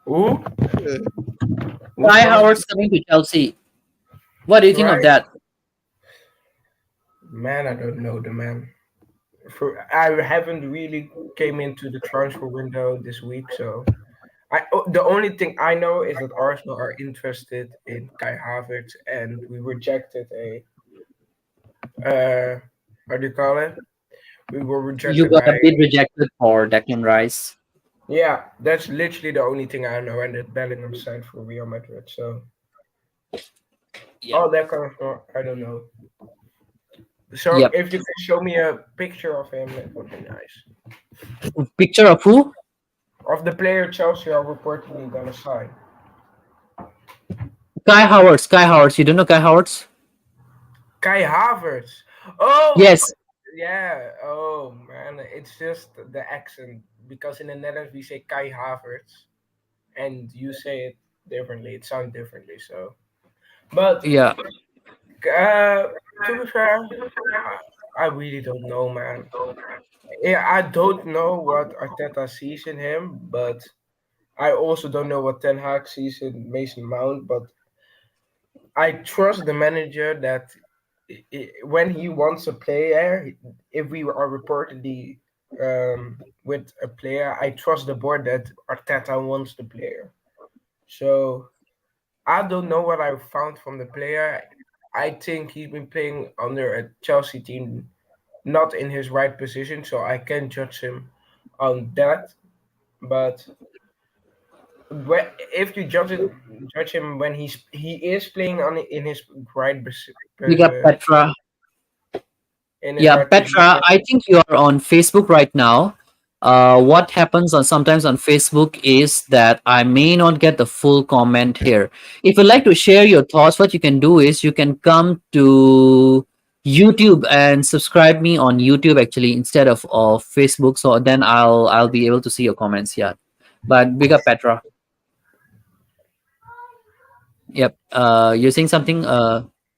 Who? Yeah. Who's Kai gonna Havertz coming to Chelsea. What do you think of right? that? Man, I don't know the man. I haven't really came into the transfer window this week, so the only thing I know is that Arsenal are interested in Kai Havertz, and we rejected a how do you call it? We were You rejected got a by bid rejected for Declan Rice. yeah. That's literally the only thing I know, and that Bellingham signed for Real Madrid. So Yeah. all that kind of stuff, I don't know. So Yep. if you can show me a picture of him, it would be nice. Picture of who? Of the player Chelsea are reportedly gonna sign. Kai Havertz. Kai Havertz. You don't know Kai Havertz? Kai Havertz. Oh Yes. yeah. Oh man, it's just the accent because in the Netherlands we say Kai Havertz, and you say it differently. It sounds differently. So, but Yeah. to be fair, I really don't know, man. Yeah, I don't know what Arteta sees in him, but I also don't know what Ten Hag sees in Mason Mount. But I trust the manager that when he wants a player, if we are reportedly with a player, I trust the board that Arteta wants the player. So I don't know what I found from the player. I think he's been playing under a Chelsea team not in his right position, so I can judge him on that. But if you judge him when he is playing on in his right We got Petra. in his Yeah, right Petra, position. I think you are on Facebook right now. What happens on sometimes on Facebook is that I may not get the full comment here. If you'd like to share your thoughts, what you can do is you can come to YouTube and subscribe me on YouTube actually instead of Facebook. So then I'll be able to see your comments. Yeah, but big up Petra. Yep. You're saying something.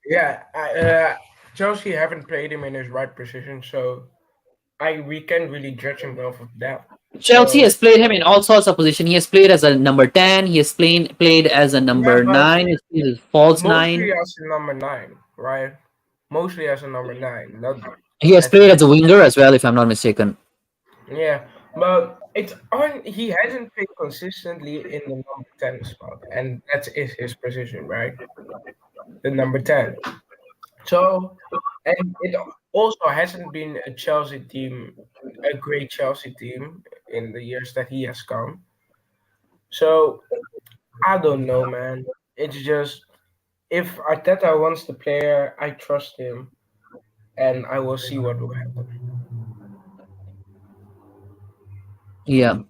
Yeah, Chelsea haven't played him in his right position, so we can't really judge him off of that. Chelsea So has played him in all sorts of positions. He has played as a number 10. He has played as a yeah, number but 9. He's played as false mostly 9. as a number nine, right? Mostly as a number nine, not He has as a played as a winger as well, if I'm not mistaken. yeah. But it's on. He hasn't played consistently in the number 10 spot, and that is his position, right? The number 10. So, and it also hasn't been a Chelsea team, a great Chelsea team in the years that he has come. So I don't know, man. It's just if Arteta wants the player, I trust him, and I will see what will happen. Yeah.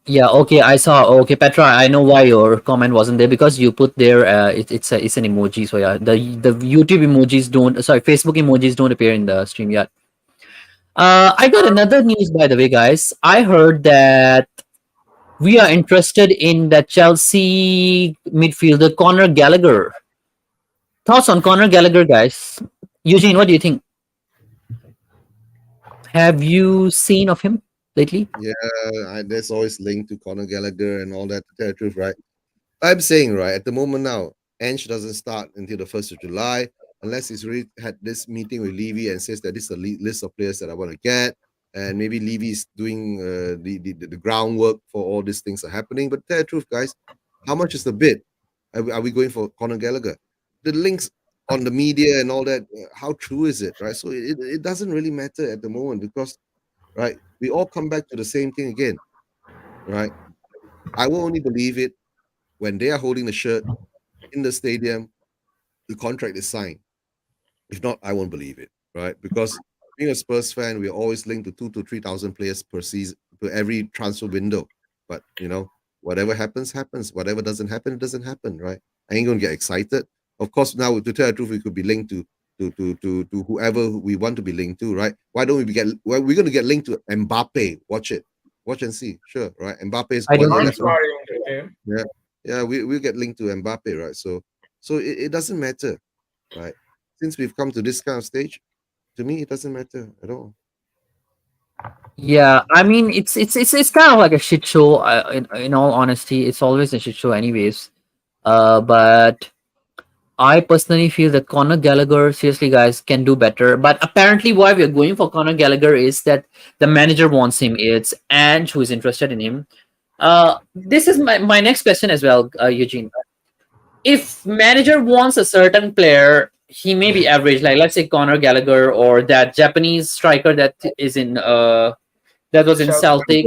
Yeah, okay, I saw. Okay, Petra, I know why your comment wasn't there because you put there it's an emoji. So yeah, the YouTube emojis don't sorry, Facebook emojis don't appear in the stream yet. I got another news by the way, guys. I heard that we are interested in the Chelsea midfielder Connor Gallagher. Thoughts on Connor Gallagher, guys? Eugene, what do you think? Have you seen of him lately? Yeah, there's always linked to Connor Gallagher and all that. To tell the truth, right? I'm saying right at the moment now, Ange doesn't start until the 1st of July, unless he's really had this meeting with Levy and says that this is a list of players that I want to get, and maybe Levy's doing the groundwork for all these things are happening. But tell the truth, guys, how much is the bid? Are we going for Conor Gallagher? The links on the media and all that, how true is it, right? So it doesn't really matter at the moment because, right, we all come back to the same thing again, right? I will only believe it when they are holding the shirt in the stadium, the contract is signed. If not, I won't believe it, right? Because being a Spurs fan, we're always linked to 2 to 3,000 players per season, to every transfer window. But whatever happens, happens. Whatever doesn't happen, it doesn't happen, right? I ain't gonna get excited. Of course, now to tell the truth, we could be linked to whoever we want to be linked to, right? Why don't we get? Well, we're gonna get linked to Mbappe. Watch it, watch and see. Sure, right? Mbappe is I going don't to I'm think left. so. starting with him. Yeah, yeah, we'll get linked to Mbappe, right? So it doesn't matter, right? Since we've come to this kind of stage, to me, it doesn't matter at all. Yeah, I mean, it's kind of like a shit show. In all honesty, it's always a shit show, anyways. But I personally feel that Connor Gallagher, seriously, guys, can do better. But apparently, why we are going for Connor Gallagher is that the manager wants him. It's Ange who is interested in him. This is my next question as well, Eugene. If manager wants a certain player, he may be average. Like let's say Connor Gallagher or that Japanese striker that was in So Celtic.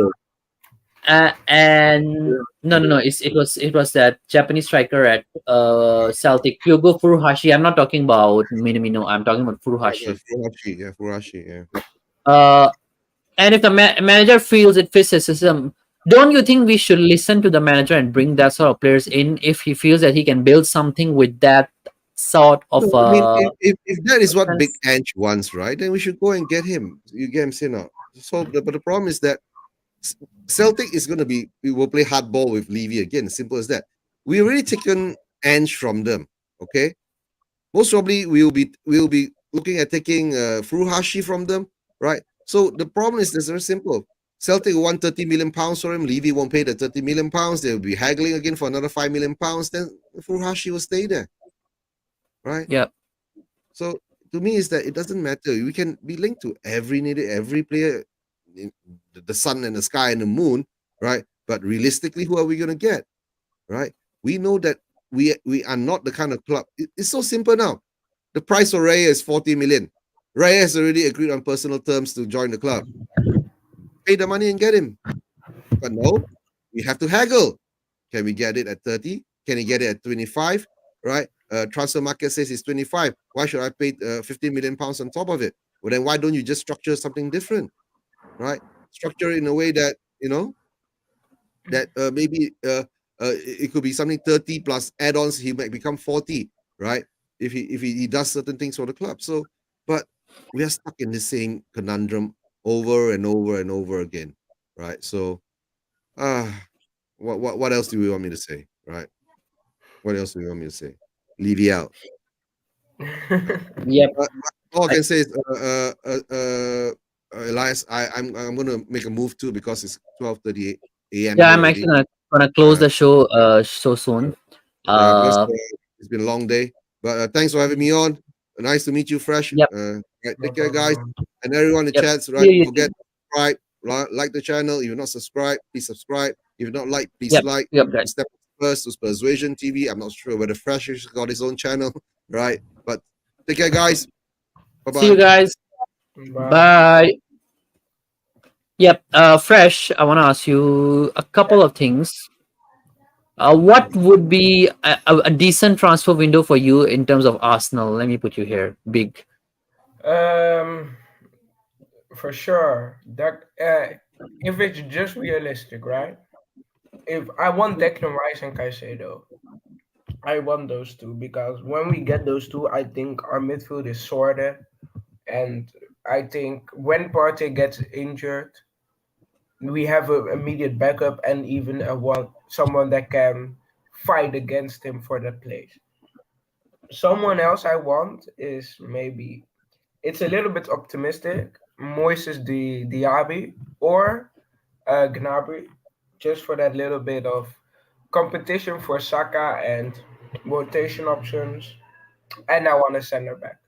And no, it was that Japanese striker at Celtic, Kyogo Furuhashi. I'm not talking about Minamino. I'm talking about Yeah, Furuhashi. Furashi, yeah. Uh, and if the manager feels it fits his system, don't you think we should listen to the manager and bring that sort of players in if he feels that he can build something with that sort No, of I mean, if that is what Big substance? Ange wants, right, then we should go and get him. You get him, say now. So, but the problem is that S- Celtic is going to be, we will play hardball with Levy again. Simple as that. We already taken Ange from them. Okay, most probably we'll be looking at taking Furuhashi from them, right? So the problem is this very simple. Celtic want 30 million pounds for him. Levy won't pay the 30 million pounds. They'll be haggling again for another 5 million pounds. Then Furuhashi will stay there, right? Yeah, So to me, is that it doesn't matter. We can be linked to every player, in the sun and the sky and the moon, right? But realistically, who are we going to get, right? We know that we are not the kind of club. It's so simple now. The price for Raya is 40 million. Raya has already agreed on personal terms to join the club. Pay the money and get him. But no, we have to haggle. Can we get it at 30? Can he get it at 25? Right? Transfer market says it's 25. Why should I pay 15 million pounds on top of it? Well, then why don't you just structure something different? Right? Structure it in a way that, that maybe it could be something 30 plus add-ons, he might become 40, right? If he does certain things for the club. So, but we are stuck in the same conundrum over and over and over again, right? So, uh what else do we want me to say, right? What else do you want me to say? Leave you out. yep. Uh, all I I, can say is, Elias, I'm gonna make a move too because it's 12:38 a.m. yeah, here I'm already. actually gonna close Uh, the show so soon. yeah, because Uh, it's been a long day. But thanks for having me on. Nice to meet you, Fresh. yep, Right, no take care, guys, problem. and everyone in the yep. chats. See Right, you, forget Eugene. subscribe, like the channel. If you're not subscribed, please subscribe. If you're not like, please Yep, like. yep, guys. Step first to Persuasion TV. I'm not sure whether Fresh has got his own channel, right? But take care, guys. Bye See you bye. guys. Bye. Bye. Yep. Fresh. I want to ask you a couple of things. What would be a decent transfer window for you in terms of Arsenal? Let me put you here. Big. Um, for sure. That if it's just realistic, right? If I want Declan Rice and Caicedo, I want those two because when we get those two, I think our midfield is sorted, and I think when Partey gets injured, we have an immediate backup and even someone that can fight against him for that place. Someone else I want is maybe it's a little bit optimistic. Moises Diaby or Gnabry, just for that little bit of competition for Saka and rotation options. And I want a center back.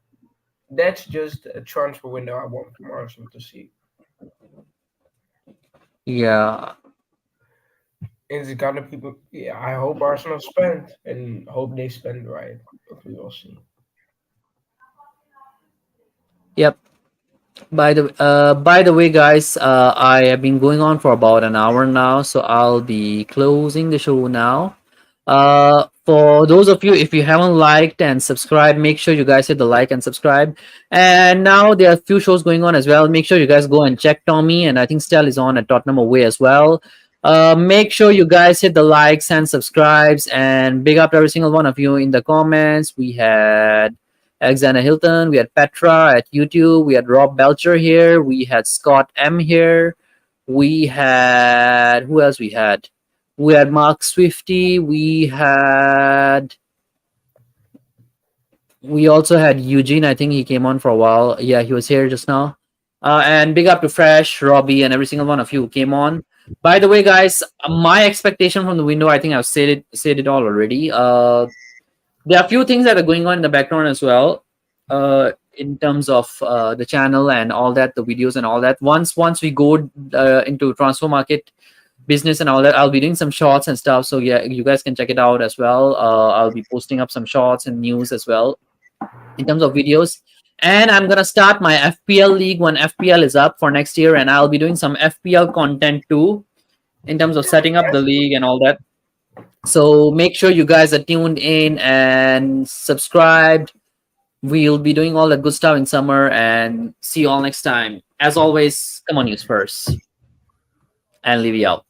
That's just a transfer window I want from Arsenal to see. Yeah. It's gonna people. Yeah, I hope Arsenal spend and hope they spend right, but we will see. Yep. By the way, guys, I have been going on for about an hour now, so I'll be closing the show now. For those of you, if you haven't liked and subscribed, make sure you guys hit the like and subscribe. And now there are a few shows going on as well. Make sure you guys go and check Tommy, and I think Stel is on at Tottenham Away as well. Make sure you guys hit the likes and subscribes, and big up to every single one of you in the comments. We had Alexander Hilton, we had Petra at YouTube, we had Rob Belcher here, we had Scott M here, we had who else we had? We had Mark Swifty. We also had Eugene. I think he came on for a while. Yeah, he was here just now. And big up to Fresh, Robbie, and every single one of you who came on. By the way, guys, my expectation from the window, I think I've said it all already. There are a few things that are going on in the background as well. In terms of the channel and all that, the videos and all that. Once we go into transfer market business and all that, I'll be doing some shorts and stuff, so yeah, you guys can check it out as well. I'll be posting up some shorts and news as well in terms of videos, and I'm gonna start my FPL league when FPL is up for next year, and I'll be doing some FPL content too in terms of setting up the league and all that. So make sure you guys are tuned in and subscribed. We'll be doing all that good stuff in summer, and see you all next time. As always, come on, you Spurs, and leave you out.